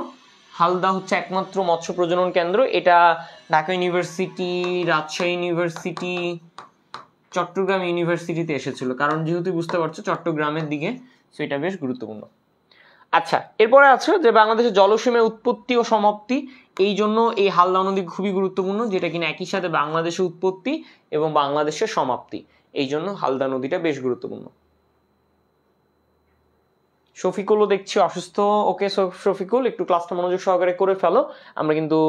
হালদা হচ্ছে একমাত্র মৎস্য প্রজনন কেন্দ্র, এটা ঢাকা ইউনিভার্সিটি, রাজশাহী ইউনিভার্সিটি, চট্টগ্রাম ইউনিভার্সিটিতে এসেছিল, কারণ যেহেতু বুঝতে পারছো চট্টগ্রামের দিকে, সো এটা বেশ গুরুত্বপূর্ণ। আচ্ছা, এরপরে আছে যে বাংলাদেশের জলসীমার উৎপত্তি ও সমাপ্তি, এই জন্য এই হালদা নদী খুবই গুরুত্বপূর্ণ, যেটা কিনা একই সাথে বাংলাদেশের উৎপত্তি এবং বাংলাদেশের সমাপ্তি, এই জন্য হালদা নদীটা বেশ গুরুত্বপূর্ণ। শফিকুলও দেখছি অসুস্থ। ওকে শফিকুল, একটু ক্লাসটা মনোযোগ সহকারে করে ফেলো, আমরা কিন্তু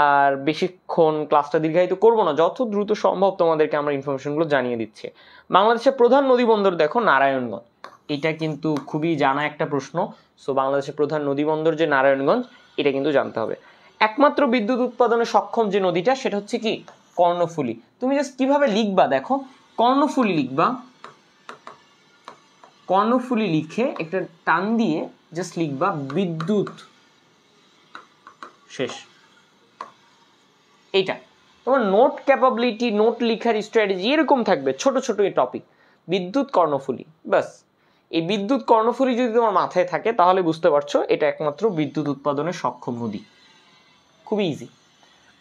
আর বেশিক্ষণ ক্লাসটা দীর্ঘায়িত করব না, যত দ্রুত সম্ভব তোমাদেরকে আমরা ইনফরমেশনগুলো জানিয়ে দিচ্ছি। বাংলাদেশের প্রধান নদী বন্দর দেখো নারায়ণগঞ্জ, এটা কিন্তু খুবই জানা একটা প্রশ্ন, সো বাংলাদেশের প্রধান নদী বন্দর যে নারায়ণগঞ্জ, এটা কিন্তু জানতে হবে। একমাত্র বিদ্যুৎ উৎপাদনে সক্ষম যে নদীটা সেটা হচ্ছে কি? কর্ণফুলী। তুমি জাস্ট কিভাবে লিখবা দেখো, কর্ণফুলী লিখবা, কর্ণফুলী লিখে একটা টান দিয়ে জাস্ট লিখবা বিদ্যুৎ, শেষ। এইটা তোমার নোট ক্যাপাবিলিটি, নোট লিখার স্ট্র্যাটেজি এরকম থাকবে, ছোট ছোট এই টপিক। বিদ্যুৎ কর্ণফুলী, বাস। এই বিদ্যুৎ কর্ণফুলী যদি তোমার মাথায় থাকে তাহলে বুঝতে পারছো এটা একমাত্র বিদ্যুৎ উৎপাদনে সক্ষম নদী। খুবই ইজি।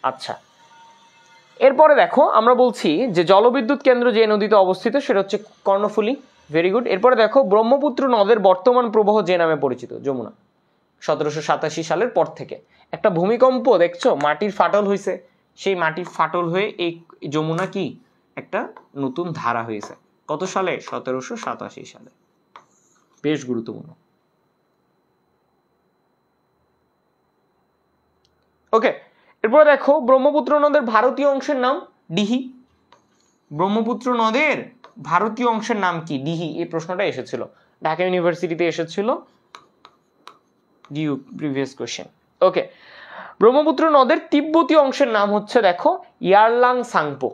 আচ্ছা, এরপরে দেখো আমরা বলছি যে জলবিদ্যুৎ কেন্দ্র যে নদীতে অবস্থিত সেটা হচ্ছে কর্ণফুলী। Very good. এরপরে দেখো ব্রহ্মপুত্র নদের বর্তমান প্রবাহ যে নামে পরিচিত, যমুনা। 1787 সালের পর থেকে একটা ভূমিকম্প দেখছো, মাটির ফাটল হয়েছে, সেই মাটির ফাটল হয়ে এই যমুনা কি একটা নতুন ধারা হয়েছে। কত সালে? 1787 সালে। বেশ গুরুত্বপূর্ণ। ওকে, এরপর দেখো ব্রহ্মপুত্র নদের ভারতীয় অংশের নাম ডিহি। ব্রহ্মপুত্র নদের ভারতীয় অংশের নাম কি? ডিহি। এই প্রশ্নটা এসেছিল ঢাকা ইউনিভার্সিটিতে এসেছিল, প্রিভিয়াস কোশ্চেন। ওকে, ব্রহ্মপুত্র নদের তিব্বতী অংশের নাম হচ্ছে দেখো ইয়ারলাং সাংপো।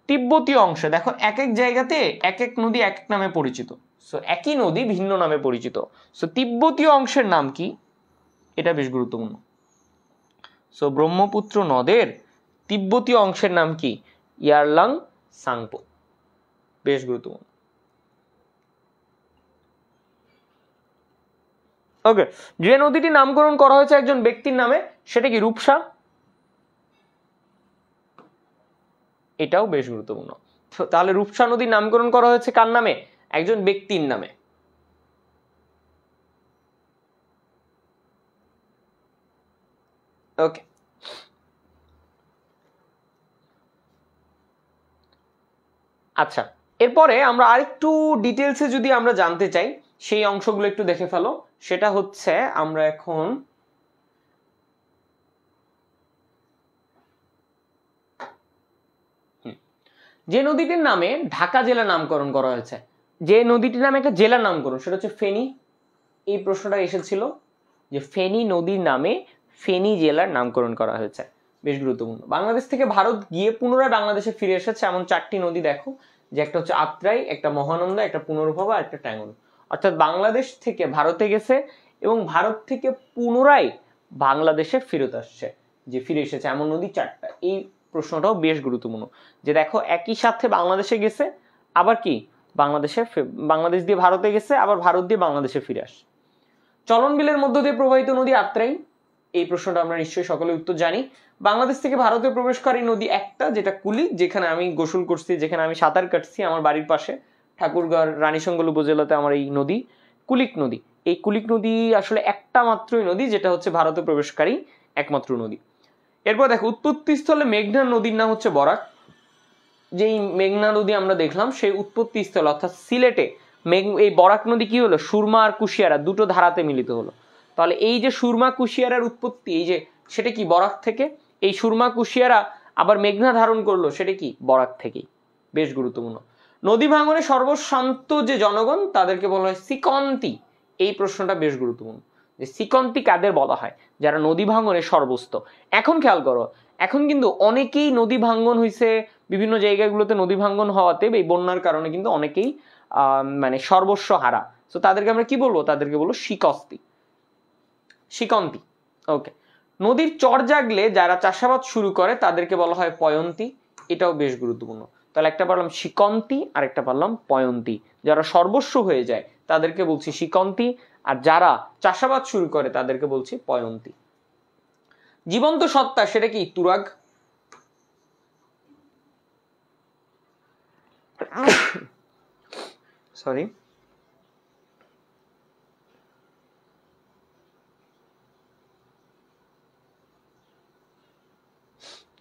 তিব্বতী অংশে দেখো এক এক জায়গাতে এক এক নদী এক এক নামে পরিচিত, সো একই নদী ভিন্ন নামে পরিচিত। সো তিব্বতী অংশের নাম কি? এটা বেশ গুরুত্বপূর্ণ। সো ব্রহ্মপুত্র নদের তিব্বতী অংশের নাম কি? ইয়ারলাং সাংপো। বেশ গুরুত্বপূর্ণ। ওকে, যে নদীটি নামকরণ করা হয়েছে একজন ব্যক্তির নামে সেটা কি? রূপসা। এটাও বেশ গুরুত্বপূর্ণ। তাহলে রূপসা নদীর নামকরণ করা হয়েছে কার নামে? একজন ব্যক্তির নামে। ওকে, আচ্ছা, এরপরে আমরা আরেকটু ডিটেলসে যদি আমরা জানতে চাই সেই অংশগুলো একটু দেখে ফেলো। সেটা হচ্ছে আমরা এখন যে নদীটির নামে ঢাকা জেলা নামকরণ করা হয়েছে, যে নদীটির নামে একটা জেলার নামকরণ, সেটা হচ্ছে ফেনী। এই প্রশ্নটা এসেছিল যে ফেনী নদীর নামে ফেনী জেলার নামকরণ করা হয়েছে। বেশ গুরুত্বপূর্ণ। বাংলাদেশ থেকে ভারত গিয়ে পুনরায় বাংলাদেশে ফিরে এসেছে এমন 4টি নদী দেখো, যে একটা হচ্ছে আত্রাই, একটা মহানন্দা, একটা পুনর্ভবা আর একটা ট্যাঙ্গন। অর্থাৎ বাংলাদেশ থেকে ভারতে গেছে এবং ভারত থেকে পুনরায় বাংলাদেশে ফেরত আসছে, যে ফিরে এসেছে এমন নদী 4টা। এই প্রশ্নটাও বেশ গুরুত্বপূর্ণ, যে দেখো একই সাথে বাংলাদেশে গেছে, আবার কি বাংলাদেশ দিয়ে ভারতে গেছে, আবার ভারত দিয়ে বাংলাদেশে ফিরে আসে। চলন বিলের মধ্য দিয়ে প্রবাহিত নদী আত্রাই। এই প্রশ্নটা আমরা নিশ্চয়ই সকলে উত্তর জানি। বাংলাদেশ থেকে ভারতে প্রবেশকারী নদী একটা, যেটা কুলিক, যেখানে আমি গোসল করছি, যেখানে আমি সাঁতার কাটছি আমার বাড়ির পাশে ঠাকুরগাঁও রানীশঙ্কল উপজেলাতে আমার এই নদী কুলিক নদী। এই কুলিক নদী আসলে একটা মাত্রই নদী যেটা হচ্ছে ভারতে প্রবেশকারী একমাত্র নদী। এরপর দেখো উৎপত্তিস্থলে মেঘনা নদীর নাম হচ্ছে বরাক। যেই মেঘনা নদী আমরা দেখলাম সেই উৎপত্তিস্থল অর্থাৎ সিলেটে এই বরাক নদী কি হলো? সুরমা আর কুশিয়ারা দুটো ধারাতে মিলিত হলো। তাহলে এই যে সুরমা কুশিয়ারার উৎপত্তি, এই যে সেটা কি? বরাক থেকে। এই সুরমা কুশিয়ারা আবার মেঘনা ধারণ করলো, সেটা কি? বরাক থেকেই। বেশ গুরুত্বপূর্ণ। নদী ভাঙনে সর্বশান্ত যে জনগণ তাদেরকে বলা হয় সিকন্তি। এই প্রশ্নটা বেশ গুরুত্বপূর্ণ, যে সিকন্তি কাদের বলা হয়? যারা নদী ভাঙনে সর্বস্ত। এখন খেয়াল করো, এখন কিন্তু অনেকেই নদী ভাঙ্গন হয়েছে, বিভিন্ন জায়গাগুলোতে নদী ভাঙ্গন হওয়াতে এই বন্যার কারণে কিন্তু অনেকেই মানে সর্বস্ব হারা। তো তাদেরকে আমরা কি বলবো? তাদেরকে বলবো সিকন্তি। ওকে, নদীর চর জাগলে যারা চাষাবাদ শুরু করে তাদেরকে বলা হয় পয়ন্তি। এটাও বেশ গুরুত্বপূর্ণ। তাহলে একটা পারলাম সিকন্তি আর একটা পারলাম পয়ন্তি। যারা সর্বস্ব হয়ে যায় তাদেরকে বলছি সিকন্তি, আর যারা চাষাবাদ শুরু করে তাদেরকে বলছি পয়ন্তি। জীবন্ত সত্তা সেটা কি? তুরাগ। সরি।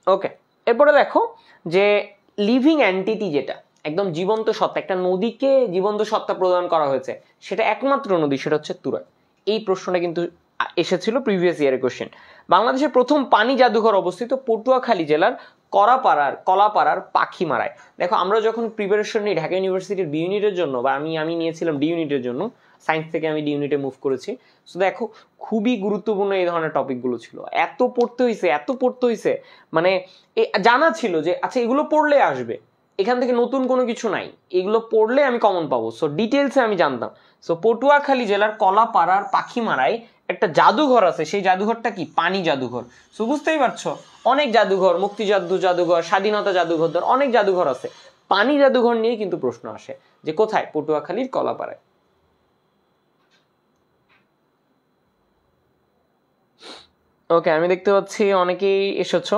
ওকে, এরপরে দেখো যে লিভিং এন্টিটি, যেটা একদম জীবন্ত সত্তা, একটা নদীকে জীবন্ত সত্তা প্রদান করা হয়েছে, সেটা একমাত্র নদী, সেটা হচ্ছে তুরাগ। এই প্রশ্নটা কিন্তু এসেছিল প্রিভিয়াস ইয়ারের কোশ্চেন। বাংলাদেশের প্রথম পানি জাদুঘর অবস্থিত পটুয়াখালী জেলার কলাপাড়ার পাখিমারায়। দেখো আমরা যখন প্রিপারেশন নিই ঢাকা ইউনিভার্সিটির বি ইউনিটের জন্য, বা আমি নিয়েছিলাম ডি ইউনিটের জন্য, সায়েন্স থেকে আমি ডি ইউনিটে মুভ করেছি। সো দেখো খুবই গুরুত্বপূর্ণ এই ধরনের টপিকগুলো ছিল। এত পড়তে হয়েছে মানে জানা ছিল যে আচ্ছা এগুলো পড়লে আসবে, এখান থেকে নতুন কোনো কিছু নাই, এগুলো পড়লে আমি কমন পাবো। সো ডিটেলসে আমি জানতাম। সো পটুয়াখালী জেলার কলাপাড়ার পাখিমারায় একটা জাদুঘর আছে, সেই জাদুঘরটা কি? পানি জাদুঘর। সো বুঝতেই পারছো, অনেক জাদুঘর, মুক্তিযুদ্ধ জাদুঘর, স্বাধীনতা জাদুঘর, অনেক জাদুঘর আছে। পানি জাদুঘর নিয়ে কিন্তু প্রশ্ন আসে যে কোথায়? পটুয়াখালীর কলাপাড়ায়। ওকে, আমি দেখতে পাচ্ছি অনেকেই এসেছো।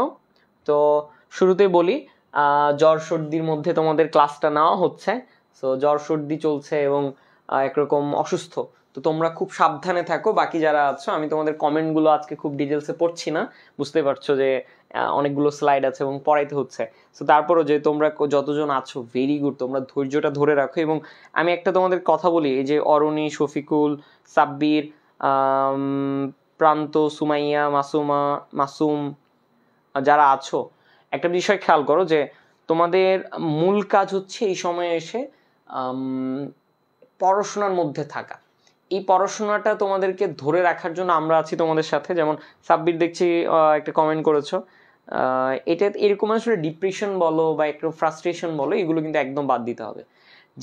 তো শুরুতেই বলি, জ্বর সর্দির মধ্যে তোমাদের ক্লাসটা নেওয়া হচ্ছে। সো জ্বর সর্দি চলছে এবং একরকম অসুস্থ, তো তোমরা খুব সাবধানে থাকো। বাকি যারা আছো, আমি তোমাদের কমেন্টগুলো আজকে খুব ডিটেলসে পড়ছি না, বুঝতে পারছো যে অনেকগুলো স্লাইড আছে এবং পড়াইতে হচ্ছে। সো তারপরও যে তোমরা যতজন আছো, ভেরি গুড, তোমরা ধৈর্যটা ধরে রাখো। এবং আমি একটা তোমাদের কথা বলি, এই যে অরুণী, শফিকুল, সাব্বির, প্রান্ত, সুমাইয়া, মাসুমা, মাসুম যারা আছো, একটা বিষয় খেয়াল করো যে তোমাদের মূল কাজ হচ্ছে এই সময়ে এসে পড়াশোনার মধ্যে থাকা। এই পড়াশোনাটা তোমাদেরকে ধরে রাখার জন্য আমরা আছি তোমাদের সাথে। যেমন সাব্বির দেখছি একটা কমেন্ট করেছো, এটা এরকম আসলে ডিপ্রেশন বলো বা একটু ফ্রাস্ট্রেশন বলো, এগুলো কিন্তু একদম বাদ দিতে হবে।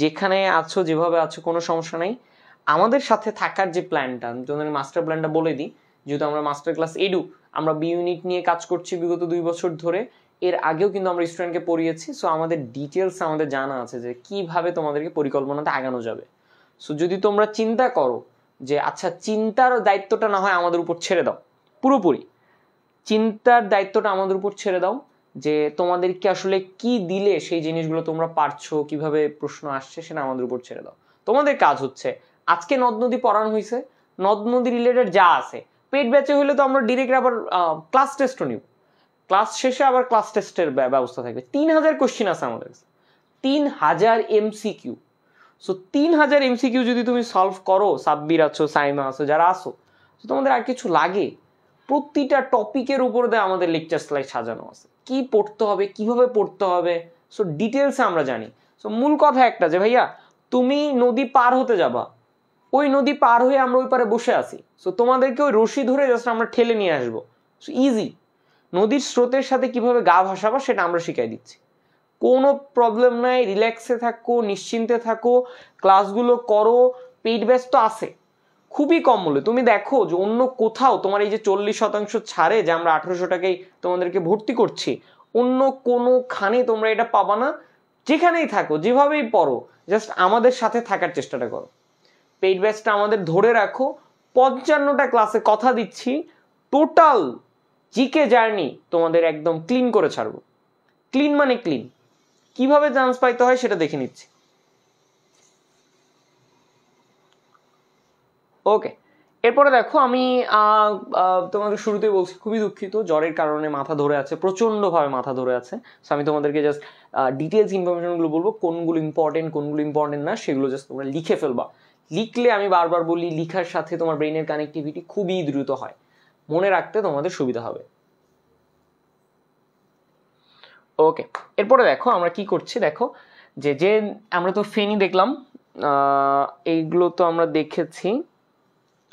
যেখানে আছো, যেভাবে আছো, কোনো সমস্যা নেই। আমাদের সাথে থাকার যে প্ল্যানটা, আমি তোমাদের মাস্টার প্ল্যানটা বলে দিই। যেহেতু আমরা মাস্টার ক্লাস এডু, আমরা বি ইউনিট নিয়ে কাজ করছি বিগত 2 বছর ধরে। এর আগেও কিন্তু আমরা স্টুডেন্টকে পড়িয়েছি। সো আমাদের ডিটেলস আমাদের জানা আছে যে কিভাবে তোমাদেরকে পরিকল্পনাতে আগানো যাবে। সো যদি তোমরা চিন্তা করো যে আচ্ছা, চিন্তার দায়িত্বটা না হয় আমাদের উপর ছেড়ে দাও, পুরোপুরি চিন্তার দায়িত্বটা আমাদের উপর ছেড়ে দাও, যে তোমাদেরকে আসলে কি দিলে সেই জিনিসগুলো তোমরা পারছো, কিভাবে প্রশ্ন আসছে সেটা আমাদের উপর ছেড়ে দাও। তোমাদের কাজ হচ্ছে, আজকে নদ নদী পড়ানো হয়েছে, নদ নদী রিলেটেড যা আছে, পেড ব্যাচে হলে তো আমরা ডিরেক্ট আবার ক্লাস টেস্টও নিব। ক্লাস শেষে আবার ক্লাস টেস্টের ব্যবস্থা থাকবে। 3000 কোশ্চিন আছে আমাদের কাছে, 3000 এমসিকিউ। সো 3000 এমসিকিউ যদি তুমি সলভ করো, সাব্বির আছো, সাইমা আছো, যারা আসো, তো তোমাদের আর কিছু লাগে? প্রতিটা টপিকের উপর দিয়ে আমাদের লেকচার স্লাইড সাজানো আছে, কি পড়তে হবে, কিভাবে পড়তে হবে। সো ডিটেলসে আমরা জানি। সো মূল কথা একটা, যে ভাইয়া তুমি নদী পার হতে যাবা, ওই নদী পার হয়ে আমরা ওই পারে বসে আছি। সো তোমাদেরকে ওই রশি ধরে জাস্ট আমরা ঠেলে নিয়ে আসবো। So easy. নদীর স্রোতের সাথে কিভাবে গা ভাসাবা সেটা আমরা শিখাই দিচ্ছি। কোনো প্রবলেম নাই, রিল্যাক্সে থাকো, নিশ্চিন্তে থাকো, ক্লাসগুলো করো। পেইড ব্যাচ তো আছে খুবই কম মূল্যে। তুমি দেখো যে অন্য কোথাও তোমার এই যে 40% ছাড়ে, যে আমরা 1800 টাকায় তোমাদেরকে ভর্তি করছি, অন্য কোনোখানে তোমরা এটা পাবা না। যেখানেই থাকো, যেভাবেই পড়ো, জাস্ট আমাদের সাথে থাকার চেষ্টাটা করো। পেইড ব্যাচটা আমাদের ধরে রাখো। 55টা ক্লাসে কথা দিচ্ছি, টোটাল জিকে জার্নি তোমাদের একদম ক্লিন করে ছাড়বো। ক্লিন মানে ক্লিন। কিভাবে চান্স পাইতে হয় সেটা দেখে নিচ্ছি। ওকে, এরপরে দেখো, আমি তোমাদের শুরুতেই বলছি, খুবই দুঃখিত, জ্বরের কারণে মাথা ধরে আছে, প্রচন্ডভাবে মাথা ধরে আছে। সো আমি তোমাদেরকে জাস্ট ডিটেলস ইনফরমেশনগুলো বলবো, কোনগুলো ইম্পর্টেন্ট না, সেগুলো জাস্ট তোমরা লিখে ফেলবা। লিখলে, আমি বারবার বলি, লিখার সাথে তোমার ব্রেনের কানেক্টিভিটি খুবই দ্রুত হয়, মনে রাখতে তোমাদের সুবিধা হবে। ওকে, এরপরে দেখো আমরা কি করছি। দেখো যে যে আমরা তো ফেনি দেখলাম, এইগুলো তো আমরা দেখেছি।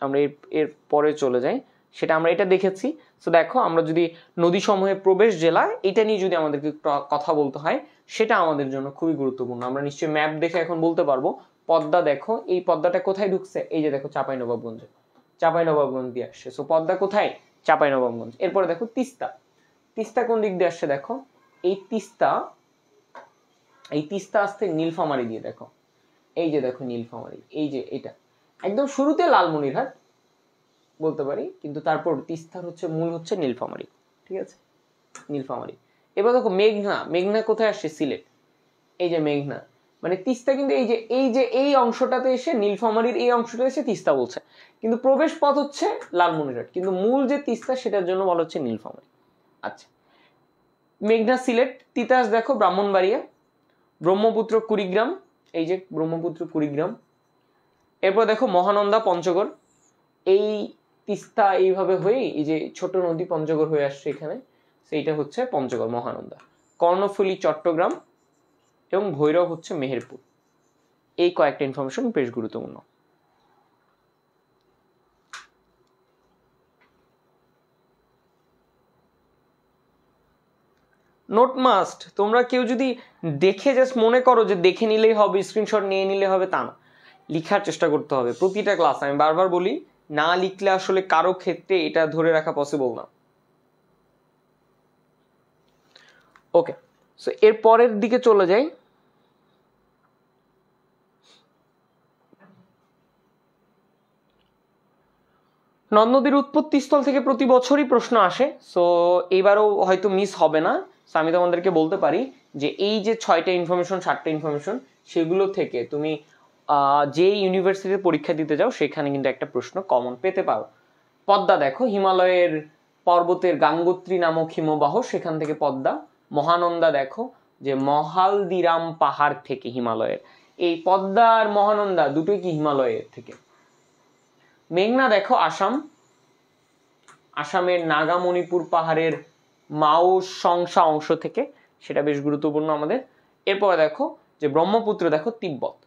আমরা এর পরে চলে যাই, সেটা আমরা এটা দেখেছি। সো দেখো, আমরা যদি নদী সমূহের প্রবেশ জেলা, এটা নিয়ে যদি আমাদেরকে কথা বলতে হয়, সেটা আমাদের জন্য খুবই গুরুত্বপূর্ণ। আমরা নিশ্চয়ই ম্যাপ দেখে এখন বলতে পারবো। পদ্মা দেখো, এই পদ্মাটা কোথায় ঢুকছে? এই যে দেখো, চাঁপাইনবাবগঞ্জে, চাঁপাইনবাবগঞ্জ দিয়ে আসছে। সো পদ্মা কোথায়? চাঁপাইনবাবগঞ্জ। এরপরে দেখো তিস্তা, তিস্তা কোন দিক দিয়ে আসছে? দেখো এই তিস্তা, এই তিস্তা আসছে নীলফামারী দিয়ে। দেখো এই যে দেখো নীলফামারী, এই যে এটা একদম শুরুতে লালমনিরহাট বলতে পারি, কিন্তু তারপর তিস্তার হচ্ছে মূল হচ্ছে নীলফামারী। ঠিক আছে, নীলফামারী। এবার দেখো মেঘনা, মেঘনা কোথায় আসছে? সিলেট। এই যে মেঘনা, মানে তিস্তা কিন্তু এই অংশটাতে এসে, নীলফামারীর এই অংশটা এসে তিস্তা বলছে, কিন্তু প্রবেশ পথ হচ্ছে লালমনিরহাট, কিন্তু মূল যে তিস্তা সেটার জন্য বলা হচ্ছে নীলফামারী। আচ্ছা, মেঘনা সিলেট, তিতাস দেখো ব্রাহ্মণবাড়িয়া, ব্রহ্মপুত্র কুড়িগ্রাম, এই যে ব্রহ্মপুত্র কুড়িগ্রাম। এরপর দেখো মহানন্দা পঞ্চগড়, এই তিস্তা এইভাবে হয়ে এই যে ছোট নদী পঞ্চগড় হয়ে আসছে এখানে, সেইটা হচ্ছে পঞ্চগড় মহানন্দা। কর্ণফুলী চট্টগ্রাম এবং ভৈরব হচ্ছে মেহেরপুর। এই কয়েকটা ইনফরমেশন বেশ গুরুত্বপূর্ণ। Note must. তোমরা কেউ যদি দেখে জাস্ট মনে করো যে দেখে নিলেই হবে, স্ক্রিনশট নিয়ে নিলে হবে, তা না, লিখার চেষ্টা করতে হবে প্রতিটা ক্লাস। আমি বারবার বলি, না লিখলে আসলে কারো ক্ষেত্রে এটা ধরে রাখা পসিবল না। ওকে, সো এর পরের দিকে চলে যাই। নদ নদীর উৎপত্তি স্থল থেকে প্রতি বছরই প্রশ্ন আসে, সো এবারও হয়তো মিস হবে না। সো আমি তোমাদেরকে বলতে পারি যে এই যে 6টা ইনফরমেশন 7টা ইনফরমেশন, সেগুলো থেকে তুমি যে ইউনিভার্সিটিতে পরীক্ষা দিতে যাও সেখানে কিন্তু একটা প্রশ্ন কমন পেতে পারো। পদ্মা দেখো, হিমালয়ের পর্বতের গাঙ্গোত্রী নামক হিমবাহ, সেখান থেকে পদ্মা। মহানন্দা দেখো যে মহালদিরাম পাহাড় থেকে হিমালয়ের। এই পদ্মা আর মহানন্দা দুটোই কি হিমালয়ের থেকে। মেঘনা দেখো আসাম, আসামের নাগামণিপুর পাহাড়ের মাও সংসা অংশ থেকে, সেটা বেশ গুরুত্বপূর্ণ আমাদের। এরপরে দেখো যে ব্রহ্মপুত্র দেখো তিব্বত।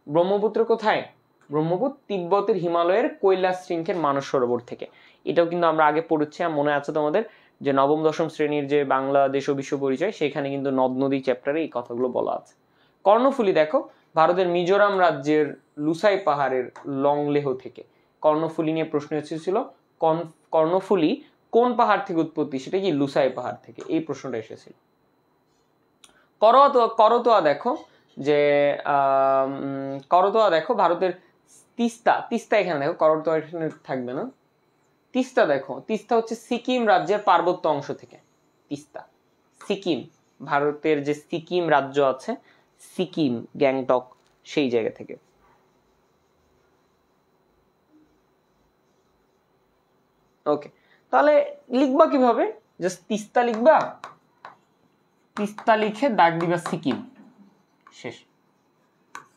ব্রহ্মপুত্র কোথায়? ব্রহ্মপুত্র তিব্বতের হিমালয়ের কৈলাস শৃঙ্গের মানস সরোবর থেকে। এটাও কিন্তু আমরা আগে পড়েছি, মনে আছে তোমাদের যে নবম দশম শ্রেণীর যে বাংলাদেশ ও বিশ্ব পরিচয়, সেখানে কিন্তু নদ নদী চ্যাপ্টারে এই কথাগুলো বলা আছে। কর্ণফুলী দেখো ভারতের মিজোরাম রাজ্যের লুসাই পাহাড়ের লংলেহ থেকে। কর্ণফুলী নিয়ে প্রশ্ন এসেছিল, কর্ণফুলী কোন পাহাড় থেকে উৎপত্তি, সেটা কি লুসাই পাহাড় থেকে, এই প্রশ্নটা এসেছিল। করতোয়া দেখো যে করতোয়া দেখো ভারতের তিস্তা এখানে দেখো, করতোয়া এখানে থাকবে না। তিস্তা দেখো, তিস্তা হচ্ছে সিকিম রাজ্যের পার্বত্য অংশ থেকে। তিস্তা সিকিম, ভারতের যে সিকিম রাজ্য আছে, সিকিম গ্যাংটক, সেই জায়গা থেকে। ওকে, তাহলে লিখবা কিভাবে? জাস্ট তিস্তা লিখবা, তিস্তা লিখে দাগ দিবা সিকিম, শেষ।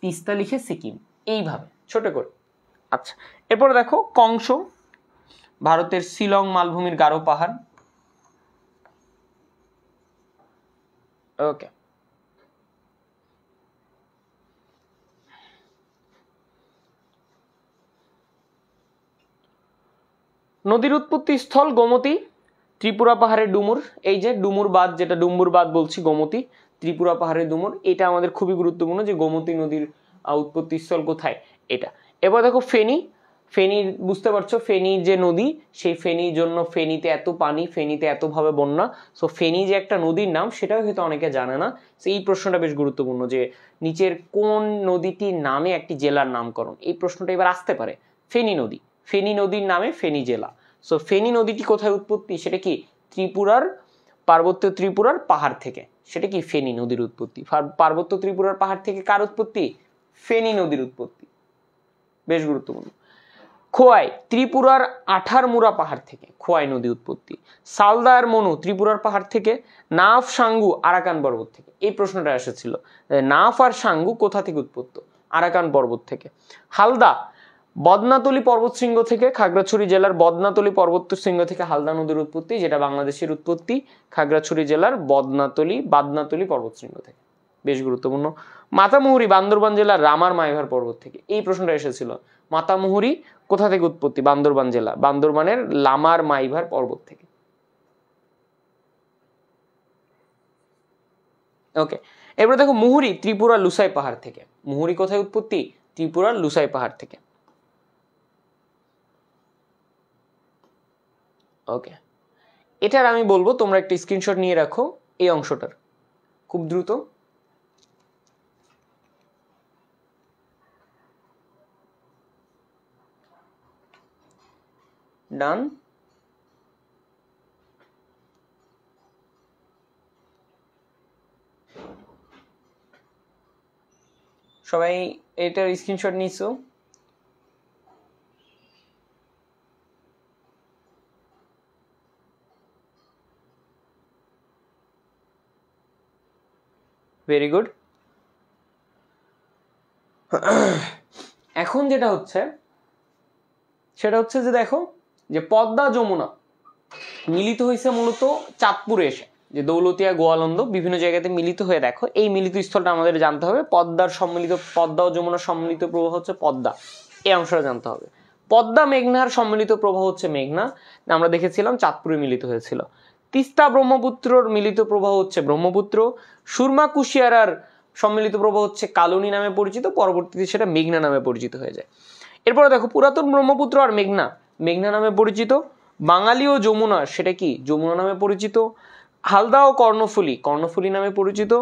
তিস্তা লিখে সিকিম, এইভাবে ছোট করে। আচ্ছা, এরপরে দেখো কংস, ভারতের শিলং মালভূমির গারো পাহাড়। ওকে, নদীর উৎপত্তি স্থল গোমতী, ত্রিপুরা পাহাড়ের ডুমুর। এই যে ডুমুর বাঁধ, যেটা ডুম্বুর বাঁধ বলছি, গোমতী, ত্রিপুরা পাহাড়ের ডুমুর, এটা আমাদের খুবই গুরুত্বপূর্ণ যে গোমতী নদীর উৎপত্তি স্থল কোথায়, এটা। এবার দেখো ফেনী, ফেনী বুঝতে পারছো, ফেনী যে নদী, সেই ফেনীর জন্য ফেনীতে এত পানি, ফেনীতে এত ভাবে বন্যা। সো ফেনী যে একটা নদীর নাম, সেটাও হয়তো অনেকে জানে না। সো এই প্রশ্নটা বেশ গুরুত্বপূর্ণ যে নিচের কোন নদীটির নামে একটি জেলার নামকরণ, এই প্রশ্নটা এবার আসতে পারে। ফেনী নদী, ফেনী নদীর নামে ফেনী জেলা। সো ফেনী নদীটি কোথায় উৎপত্তি, সেটা কি ত্রিপুরার, পার্বত্য ত্রিপুরার পাহাড় থেকে, সেটা কি ফেনী নদীর উৎপত্তি। পার্বত্য ত্রিপুরার পাহাড় থেকে কার উৎপত্তি? ফেনী নদীর উৎপত্তি, বেশ গুরুত্বপূর্ণ। খোয়াই, ত্রিপুরার আঠারমুরা পাহাড় থেকে খোয়াই নদী উৎপত্তি। সালদার মনু, ত্রিপুরার পাহাড় থেকে। নাফ সাঙ্গু, আরাকান পর্বত থেকে। এই প্রশ্নটা এসেছিল, নাফ আর সাঙ্গু কোথা থেকে উৎপত্তি? আরাকান পর্বত থেকে। হালদা, বদনাতলি পর্বতশৃঙ্গ থেকে, খাগড়াছড়ি জেলার বদনাতলি পর্বতশৃঙ্গ থেকে হালদা নদীর উৎপত্তি, যেটা বাংলাদেশের উৎপত্তি খাগড়াছড়ি জেলার বাদনাতলি পর্বতশৃঙ্গ থেকে, বেশ গুরুত্বপূর্ণ। মাতামুহুরি, বান্দরবান জেলার রামার মাইভার পর্বত থেকে। এই প্রশ্নটা এসেছিল, মাতামুহুরি কোথা থেকে উৎপত্তি? বান্দরবান জেলা, বান্দরবানের লামার মাইভার পর্বত থেকে। ওকে, এবার দেখো মুহুরি, ত্রিপুরা লুসাই পাহাড় থেকে। মুহুরি কোথায় উৎপত্তি? ত্রিপুরার লুসাই পাহাড় থেকে। ওকে, এটার আমি বলবো তোমরা একটা স্ক্রিনশট নিয়ে রাখো, এই অংশটার, খুব দ্রুত। ডান, সবাই এটার স্ক্রিনশট নিছো? Very good. এখন যেটা হচ্ছে সেটা হচ্ছে যে দেখো যে পদ্মা যমুনা মিলিত হয়েছে মূলত চাঁদপুরে এসে, যে দৌলতিয়া গোয়ালন্দ বিভিন্ন জায়গাতে মিলিত হয়ে, দেখো এই মিলিত স্থলটা আমাদের জানতে হবে। পদ্মা ও যমুনার সম্মিলিত প্রবাহ হচ্ছে পদ্মা, এই অংশটা জানতে হবে। পদ্মা মেঘনার সম্মিলিত প্রবাহ হচ্ছে মেঘনা, আমরা দেখেছিলাম চাঁদপুরে মিলিত হয়েছিল। তিস্তা ব্রহ্মপুত্রর মিলিত প্রবাহ হচ্ছে ব্রহ্মপুত্র। সুরমা কুশিয়ারার সম্মিলিত প্রবাহ হচ্ছে কালনী নামে পরিচিত, পরবর্তীতে সেটা মেঘনা নামে পরিচিত হয়ে যায়। এরপরে দেখো পুরাতন ব্রহ্মপুত্র আর মেঘনা, মেঘনা নামে পরিচিত। বাঙালি ও যমুনা, সেটা কি যমুনা নামে পরিচিত। হালদা ও কর্ণফুলী, কর্ণফুলী নামে পরিচিত।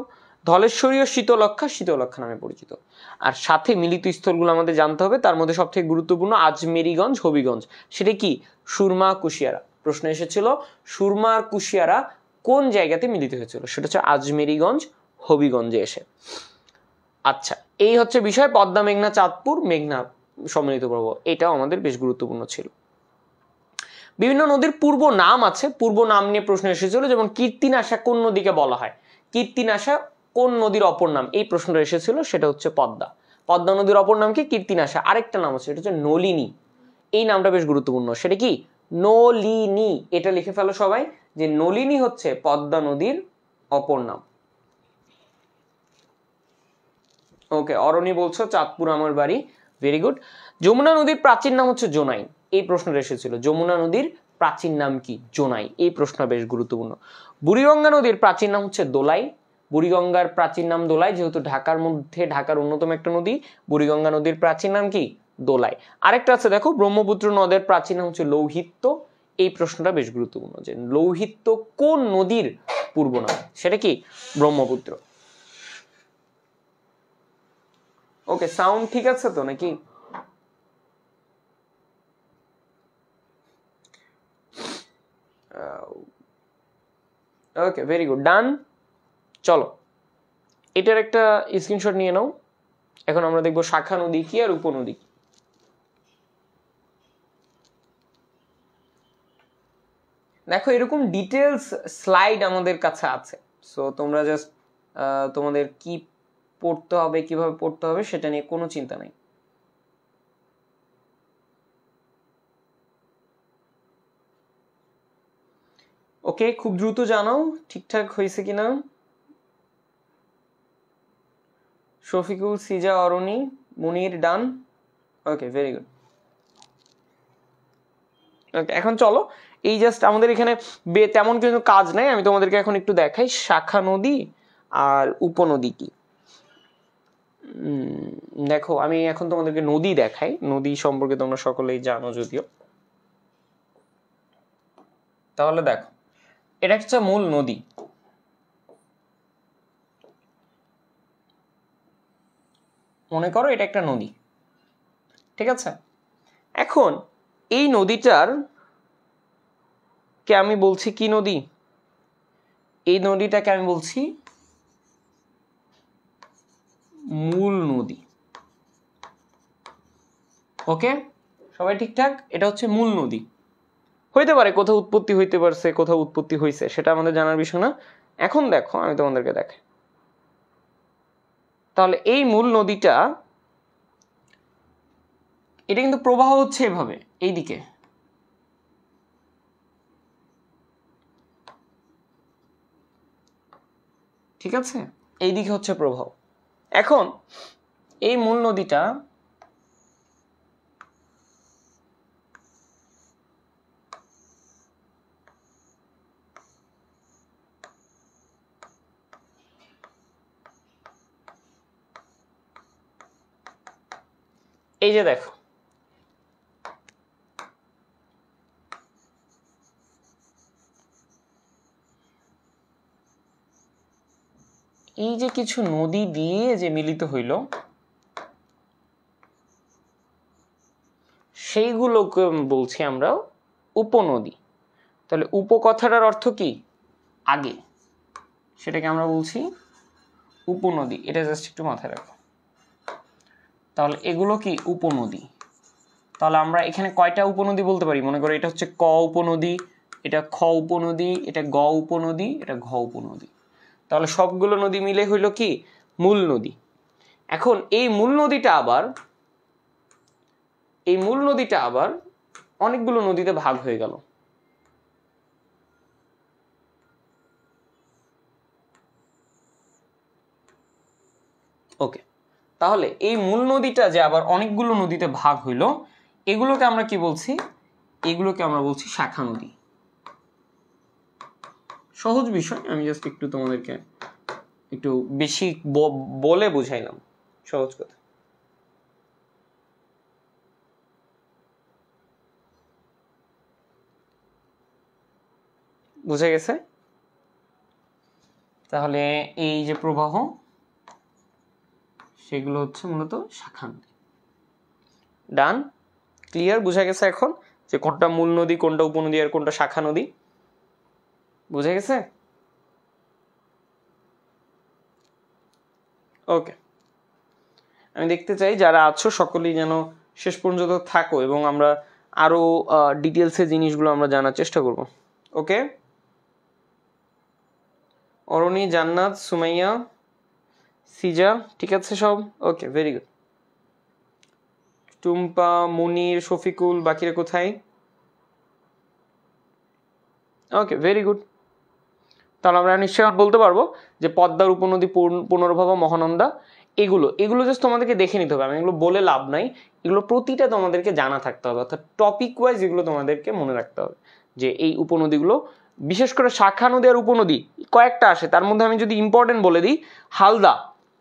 ধলেশ্বরী ও শীতলক্ষা, শীতলক্ষা নামে পরিচিত। আর সাথে মিলিত স্থলগুলো আমাদের জানতে হবে, তার মধ্যে সবথেকে গুরুত্বপূর্ণ আজমেরিগঞ্জ, হবিগঞ্জ, সেটা কি সুরমা কুশিয়ারা। প্রশ্ন এসেছিল সুরমা আর কুশিয়ারা কোন জায়গাতে মিলিত হয়েছিল, সেটা হচ্ছে আজমেরিগঞ্জ, হবিগঞ্জে এসে। আচ্ছা, এই হচ্ছে বিষয় পদ্মা মেঘনা চাঁদপুর মেঘনা সম্মিলিত প্রবাহ, এটাও আমাদের বেশ গুরুত্বপূর্ণ ছিল। বিভিন্ন নদীর পূর্ব নাম আছে, পূর্ব নাম নিয়ে প্রশ্ন এসেছিল, যেমন কীর্তিনাশা কোন নদীকে বলা হয়, কীর্তিনাশা কোন নদীর অপর নাম, এই প্রশ্নটা এসেছিল, সেটা হচ্ছে পদ্মা। পদ্মা নদীর অপর নাম কি কীর্তিনাশা, আরেকটা নাম আছে, এটা হচ্ছে নলিনী, এই নামটা বেশ গুরুত্বপূর্ণ, সেটা কি নলিনী, এটা লিখে ফেলো সবাই যে নলিনী হচ্ছে পদ্মা নদীর অপর নাম। ওকে, অরণি বলছো চাঁদপুর আমার বাড়ি, ভেরি গুড। যমুনা নদীর প্রাচীন নাম হচ্ছে জোনাই, এই প্রশ্নটা এসেছিল, যমুনা নদীর প্রাচীন নাম কি জোনাই, এই প্রশ্নটা বেশ গুরুত্বপূর্ণ। বুড়িগঙ্গা নদীর প্রাচীন নাম হচ্ছে দোলাই, বুড়িগঙ্গার প্রাচীন নাম দোলাই, যেহেতু ঢাকার মধ্যে ঢাকার অন্যতম একটা নদী, বুড়িগঙ্গা নদীর প্রাচীন নাম কি দোলাই। আরেকটা আছে দেখো, ব্রহ্মপুত্র নদের প্রাচীন নাম হচ্ছে লৌহিত্য, এই প্রশ্নটা বেশ গুরুত্বপূর্ণ, যে লৌহিত্য কোন নদীর পূর্ব নাম, সেটা কি ব্রহ্মপুত্র। ওকে, সাউন্ড ঠিক আছে তো নাকি? ওকে, ভেরি গুড, ডান। চলো এটার একটা স্ক্রিনশট নিয়ে নাও। এখন আমরা দেখবো শাখা নদী কি আর উপনদী কি। দেখো এরকম ডিটেলস স্লাইড আমাদের কাছে আছে, সো তোমরা জাস্ট তোমাদের কি পড়তে হবে, কিভাবে পড়তে হবে সেটা নিয়ে কোনো চিন্তা নাই। ওকে, খুব দ্রুত জানাও ঠিকঠাক হয়েছে কিনা। শফিকুল, সিজা, অরণি, মুনির, ডান। ওকে, ভেরি গুড। ওকে, এখন চলো এই জাস্ট আমাদের এখানে তেমন কিছু কাজ নাই, আমি তোমাদেরকে এখন একটু দেখাই শাখা নদী আর উপনদী কি। দেখো আমি এখন তোমাদেরকে নদী দেখাই, নদী সম্পর্কে তোমরা সকলেই জানো যদিও। তাহলে দেখো এটা হচ্ছে মূল নদী, মনে করো এটা একটা নদী, ঠিক আছে। এখন এই নদীটার কে আমি বলছি কি নদী, এই নদীটাকে আমি বলছি মূল নদী। ওকে, সবাই ঠিকঠাক, এটা হচ্ছে মূল নদী। হইতে পারে কোথাও উৎপত্তি হইতে পারছে, কোথাও উৎপত্তি হয়েছে, সেটা আমাদের জানার বিষয় না। এখন দেখো আমি তোমাদেরকে দেখাই, তাহলে এই মূল নদীটা, এটা কিন্তু প্রবাহ হচ্ছে এভাবে এইদিকে, ঠিক আছে, এইদিকে হচ্ছে প্রবাহ। এখন এই মূল নদীটা এই যে দেখো, এই যে কিছু নদী দিয়ে যে মিলিত হইল, সেইগুলোকে বলছি আমরা উপনদী। তাহলে উপকথাটার অর্থ কি আগে, সেটাকে আমরা বলছি উপনদী, এটা জাস্ট একটু মাথায় রাখো। তাহলে এগুলো কি উপনদী। তাহলে আমরা এখানে কয়টা উপনদী বলতে পারি, মনে করো এটা হচ্ছে ক উপনদী, এটা খ উপনদী, এটা গ উপনদী, এটা ঘ উপনদী। তাহলে সবগুলো নদী মিলে হইল কি মূল নদী। এখন এই মূল নদীটা আবার অনেকগুলো নদীতে ভাগ হয়ে গেল। ওকে, তাহলে এই মূল নদীটা যে আবার অনেকগুলো নদীতে ভাগ হইল, এগুলোকে আমরা কি বলছি, এগুলোকে আমরা বলছি শাখা নদী। সহজ বিষয়, আমি জাস্ট একটু তোমাদেরকে একটু বেশি বলে বুঝাইলাম, সহজ কথা। বুঝে গেছে? তাহলে এই যে প্রবাহ, সেগুলো হচ্ছে মূলত শাখা নদী। ডান, ক্লিয়ার, বুঝা গেছে এখন যে কোনটা মূল নদী, কোনটা উপনদী, আর কোনটা শাখা নদী? বুঝে গেছে? ওকে, আমি দেখতে চাই যারা আছো সকলেই যেন শেষ পর্যন্ত থাকো এবং আমরা আরো ডিটেলসে জিনিসগুলো আমরা জানার চেষ্টা করব। ওকে, অরণি, জান্নাত, সুমাইয়া, সিজা, ঠিক আছে সব? ওকে, ভেরি গুড। টুম্পা, মুনির, শফিকুল, বাকিরা কোথায়? ওকে, ভেরি গুড। তাহলে আমরা নিশ্চয়ই বলতে পারবো যে পদ্মার উপনদী, পুনর্ভবা, মহানন্দা, এগুলো জাস্ট তোমাদেরকে দেখে নিতে হবে, আমি এগুলো বলে লাভ নাই, এগুলো প্রতিটা তোমাদেরকে জানা থাকতে হবে, অর্থাৎ টপিক ওয়াইজ এগুলো তোমাদেরকে মনে রাখতে হবে যে এই উপনদীগুলো, বিশেষ করে শাখা নদী আর উপনদী কয়েকটা আসে, তার মধ্যে আমি যদি ইম্পর্টেন্ট বলে দিই, হালদা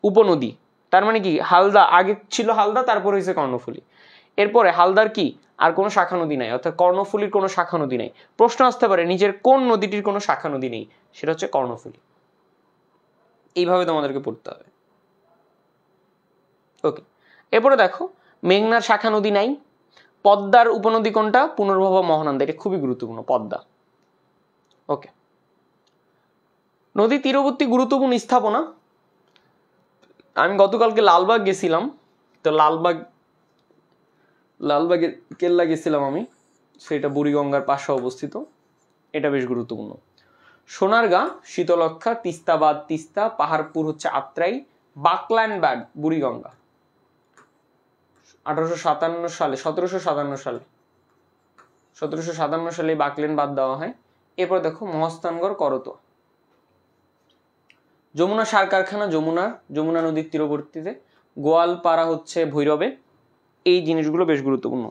উপনদী, তার মানে কি হালদা আগে ছিল, হালদা তারপর হয়েছে কর্ণফুলী, এরপরে হালদার কি আর কোনো শাখা নদী নাই, অর্থাৎ কর্ণফুলীর কোনো শাখা নদী নাই। প্রশ্ন আসতে পারে নিচের কোন নদীটির কোনো শাখা নদী নেই, সেটা হচ্ছে কর্ণফুলী। এইভাবে তোমাদেরকে পড়তে হবে। ওকে, এরপরে দেখো মেঘনার শাখা নদী নাই, পদ্মার উপনদী কোনটা? পুনর্ভবা, মহানন্দা, এটা খুবই গুরুত্বপূর্ণ, পদ্মা। ওকে, নদী তীরবর্তী গুরুত্বপূর্ণ স্থাপনা, আমি গতকালকে লালবাগ গেছিলাম, তো লালবাগের কেল্লা গেছিলাম আমি, সেটা বুড়িগঙ্গার পাশে অবস্থিত, এটা বেশ গুরুত্বপূর্ণ। সোনারগাঁ, শীতলক্ষা, তিস্তাবাদ তিস্তা, পাহাড়পুর হচ্ছে আত্রাই, বাকল্যান্ড বাগ বুড়িগঙ্গা 1757 সালে বাকল্যান্ড বাদ দেওয়া হয়। এরপর দেখো মহস্তানগড়, করতোয়া। যমুনা সার কারখানা, যমুনা নদীর তীরবর্তীতে, গোয়ালপাড়া হচ্ছে ভৈরবে, এই জিনিসগুলো বেশ গুরুত্বপূর্ণ।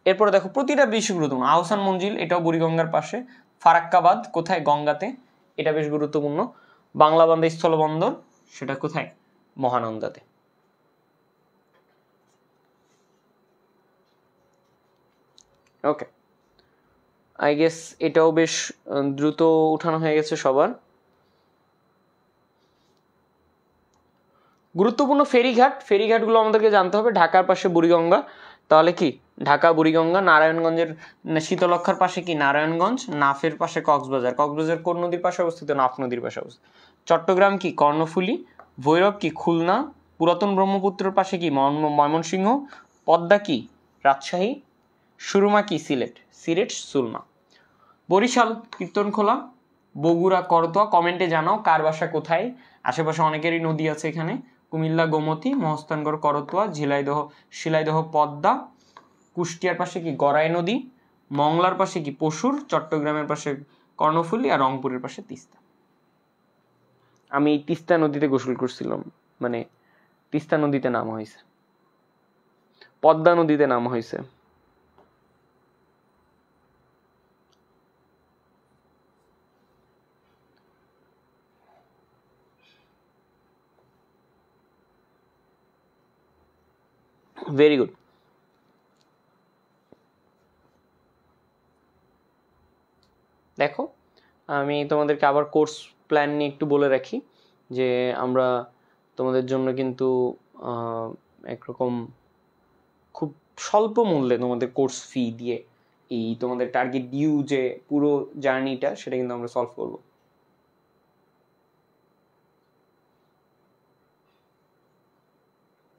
এরপরে দেখো প্রতিটা বেশি গুরুত্বপূর্ণ, আহসান মঞ্জিল, এটাও বুড়িগঙ্গার পাশে, ফারাক্কাবাদ কোথায়? গঙ্গাতে, এটা বেশ গুরুত্বপূর্ণ। বাংলা বান্ধা স্থলবন্দর, সেটা কোথায়? মহানন্দাতে। ওকে, আই গেস এটাও বেশ দ্রুত উঠানো হয়ে গেছে সবার। গুরুত্বপূর্ণ ফেরিঘাটগুলো আমাদেরকে জানতে হবে। ঢাকার পাশে বুড়িগঙ্গা, তাহলে কি ঢাকা বুড়িগঙ্গা। নারায়ণগঞ্জের শীতলক্ষার পাশে কি? নারায়ণগঞ্জ। নাফের পাশে কক্সবাজার কোন নদীর পাশে অবস্থিত? নাফ নদীর পাশে অবস্থিত। চট্টগ্রাম কি? কর্ণফুলী। ভৈরব কি? খুলনা। পুরাতন ব্রহ্মপুত্রের পাশে কি? ময়মনসিংহ। পদ্মা কি? রাজশাহী। সুরমা কি? সিলেট সুরমা। বরিশাল কীর্তনখোলা। বগুড়া করতোয়া। কমেন্টে জানাও কার বাসা কোথায়, আশেপাশে অনেকেরই নদী আছে এখানে। কুমিল্লা গোমতী, মহস্তানগড় করতোয়া, শিলাইদহ পদ্মা। কুষ্টিয়ার পাশে কি? গড়াই নদী। মংলার পাশে কি? পশুর। চট্টগ্রামের পাশে কর্ণফুলী, আর রংপুরের পাশে তিস্তা। আমি তিস্তা নদীতে গোসল করছিলাম, মানে তিস্তা নদীতে নাম হয়েছে, পদ্মা নদীতে নাম হয়েছে। Very good. দেখো আমি তোমাদেরকে আবার কোর্স প্ল্যান নিয়ে একটু বলে রাখি যে আমরা তোমাদের জন্য কিন্তু একরকম খুব স্বল্প মূল্যে তোমাদের কোর্স ফি দিয়ে এই তোমাদের টার্গেট ডিউ যে পুরো জার্নিটা, সেটা কিন্তু আমরা সলভ করব।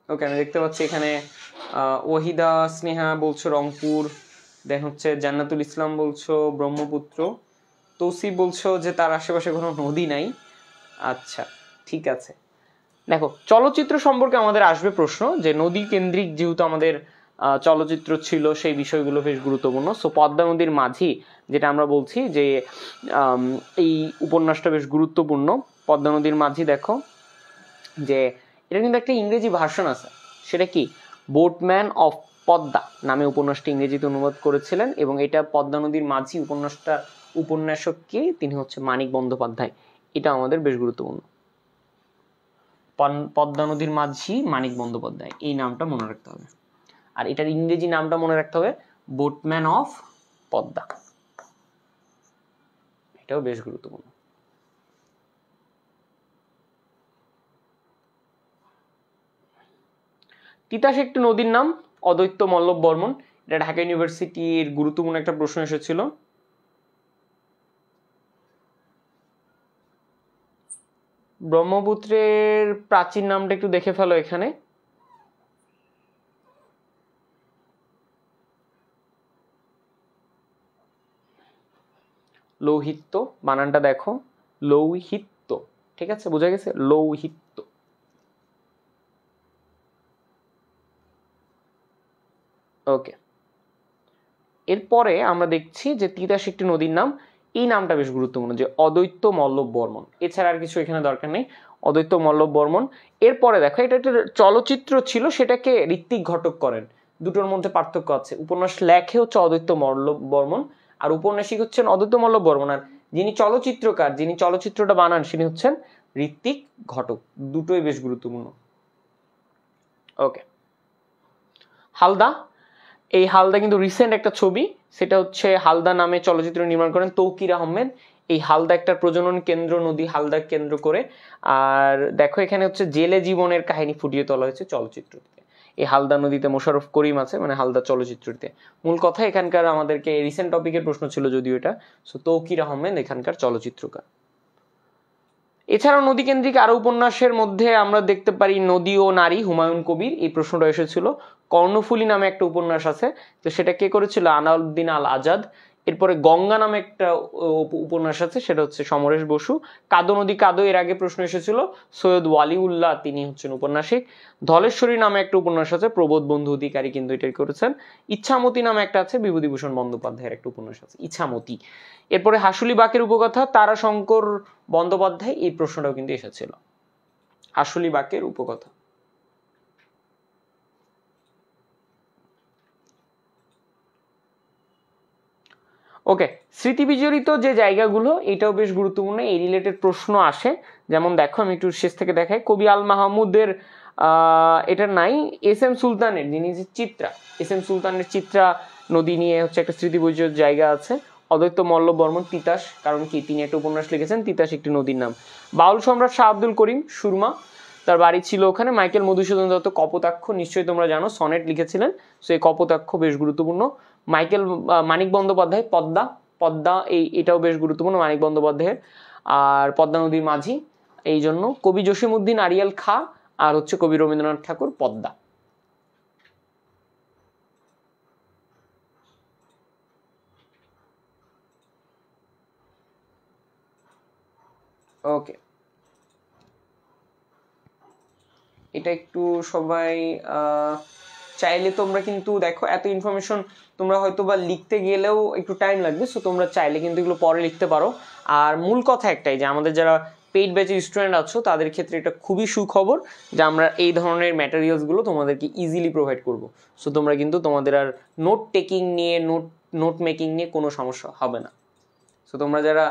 ওকে, আমি দেখতে পাচ্ছি এখানে ওয়াহিদা স্নেহা বলছো রংপুর, দেন হচ্ছে জান্নাতুল ইসলাম বলছো ব্রহ্মপুত্র, তৌসিফ বলছো যে তার আশেপাশে কোনো নদী নাই। আচ্ছা, ঠিক আছে। দেখো চলচ্চিত্র সম্পর্কে আমাদের আসবে প্রশ্ন, যে নদী কেন্দ্রিক যেহেতু আমাদের চলচ্চিত্র ছিল, সেই বিষয়গুলো বেশ গুরুত্বপূর্ণ। সো পদ্মা নদীর মাঝি, যেটা আমরা বলছি যে এই উপন্যাসটা বেশ গুরুত্বপূর্ণ। পদ্মা নদীর মাঝি, দেখো যে এটা কিন্তু একটা ইংরেজি ভার্সন আছে, সেটা কি? বোটম্যান অফ পদ্মা নামে উপন্যাসটি ইংরেজিতে অনুবাদ করেছিলেন, এবং এটা পদ্মা নদীর মাঝি উপন্যাসটা উপন্যাসক কে? তিনি হচ্ছে মানিক বন্দ্যোপাধ্যায়। এটা আমাদের বেশ গুরুত্বপূর্ণ। পদ্মা নদীর মাঝি মানিক বন্দ্যোপাধ্যায়, এই নামটা মনে রাখতে হবে। আর এটার ইংরেজি নামটা মনে রাখতে হবে বোটম্যান অফ পদ্মা। এটাও বেশ গুরুত্বপূর্ণ। তিতাস একটি নদীর নাম, অদ্বৈত মল্লব বর্মন। এটা ঢাকা ইউনিভার্সিটির গুরুত্বপূর্ণ একটা প্রশ্ন এসেছিল। ব্রহ্মপুত্রের প্রাচীন নামটা একটু দেখে ফেলো এখানে। লৌহিত্য, বানানটা দেখো, লৌহিত্য, ঠিক আছে, বোঝা গেছে, লৌহিত্য। ওকে, এরপরে আমরা দেখছি যে তিতাস একটি নদীর নাম, এই নামটা বেশ গুরুত্বপূর্ণ, যে অদ্বৈত মল্লব বর্মন। এছাড়া আর কিছু এখানে দরকার নেই, অদ্বৈত মল্লব বর্মন। এরপরে দেখো, এটা একটা চলচ্চিত্র ছিল, সেটাকে ঋত্বিক ঘটক করেন। দুটোর মধ্যে পার্থক্য আছে। উপন্যাস লেখে হচ্ছে অদ্বৈত মল্লব বর্মন, আর উপন্যাসিক হচ্ছেন অদ্বৈত মল্লব বর্মন, আর যিনি চলচ্চিত্রকার, যিনি চলচ্চিত্রটা বানান, তিনি হচ্ছেন ঋত্বিক ঘটক। দুটোই বেশ গুরুত্বপূর্ণ। ওকে, হালদা। এই হালদা কিন্তু রিসেন্ট একটা ছবি, সেটা হচ্ছে হালদা নামে চলচ্চিত্র নির্মাণ করেন তৌকির আহমেদ। এই হালদা একটা প্রজনন কেন্দ্র, নদী হালদা কেন্দ্র করে। আর দেখো এখানে হচ্ছে জেলে জীবনের কাহিনী ফুটিয়ে তোলা হয়েছে চলচ্চিত্রটিতে। এই হালদা নদীতে মোশাররফ করিম আছে, মানে হালদা চলচ্চিত্রটিতে। মূল কথা এখানকার আমাদেরকে রিসেন্ট টপিকের প্রশ্ন ছিল যদিও এটা। সো তৌকির আহমেদ এখানকার চলচ্চিত্রকার। এছাড়াও নদী কেন্দ্রিক আরো উপন্যাসের মধ্যে আমরা দেখতে পারি নদী ও নারী, হুমায়ুন কবির, এই প্রশ্নটা এসেছিল। কর্ণফুলী নামে একটা উপন্যাস আছে, তো সেটা কে করেছিল? আলাউদ্দিন আল আজাদ। এরপরে গঙ্গা নামে একটা উপন্যাস আছে, সেটা হচ্ছে সমরেশ বসু। কাদো নদী কাদো, এর আগে প্রশ্ন এসেছিল, সৈয়দ ওয়ালিউল্লাহ, তিনি হচ্ছেন উপন্যাসিক। ধলেশ্বরী নামে একটা উপন্যাস আছে, প্রবোধ বন্ধু অধিকারী কিন্তু এটাই করেছেন। ইচ্ছামতি নামে একটা আছে, বিভূতিভূষণ বন্দ্যোপাধ্যায়ের একটা উপন্যাস আছে, ইচ্ছামতি। এরপরে হাসুলি বাকের উপকথা, তারাশঙ্কর বন্দ্যোপাধ্যায়, এই প্রশ্নটাও কিন্তু এসেছিল, হাসুলি বাকের উপকথা। ওকে, স্মৃতি বিজড়িত যে জায়গাগুলো, এটাও বেশ গুরুত্বপূর্ণ, এই রিলেটেড প্রশ্ন আসে। যেমন দেখো, আমি একটু শেষ থেকে দেখাই। কবি আল মাহমুদের এটা নাই, এস এম সুলতানের, যিনি যে চিত্রা, এস এম সুলতানের চিত্রা নদী নিয়ে হচ্ছে একটা স্মৃতি বিজড়িত জায়গা আছে। অদ্বৈত মল্লব বর্মন তিতাস, কারণ কি তিনি একটা উপন্যাস লিখেছেন, তিতাস একটি নদীর নাম। বাউল সম্রাট শাহ আব্দুল করিম সুরমা, তার বাড়ি ছিল ওখানে। মাইকেল মধুসূদন দত্ত কপোতাক্ষ, নিশ্চয়ই তোমরা জানো, সনেট লিখেছিলেন, সো এই কপোতাক্ষ বেশ গুরুত্বপূর্ণ। মানিক বন্দ্যোপাধ্যায় পদ্মা, পদ্মা এটাও বেশ গুরুত্বপূর্ণ মানিক বন্দ্যোপাধ্যায়ের। আর পদ্মা নদীর মাঝি, এই জন্য। কবি জসিমউদ্দিন আরিয়াল খাঁ, আর হচ্ছে কবি রবীন্দ্রনাথ ঠাকুর পদ্মা। ওকে, এটা একটু সবাই চাইলে তোমরা কিন্তু দেখো, এত ইনফরমেশন তোমরা হয়তো বা লিখতে গেলেও একটু টাইম লাগবে, সো তোমরা চাইলে কিন্তু এগুলো পরে লিখতে পারো। আর মূল কথা একটাই, যে আমাদের যারা পেইড ব্যাচের স্টুডেন্ট আছো, তাদের ক্ষেত্রে এটা খুবই সুখবর যে আমরা এই ধরনের ম্যাটেরিয়ালসগুলো তোমাদেরকে ইজিলি প্রোভাইড করব। সো তোমরা কিন্তু তোমাদের আর নোট টেকিং নিয়ে, নোট মেকিং নিয়ে কোনো সমস্যা হবে না। সো তোমরা যারা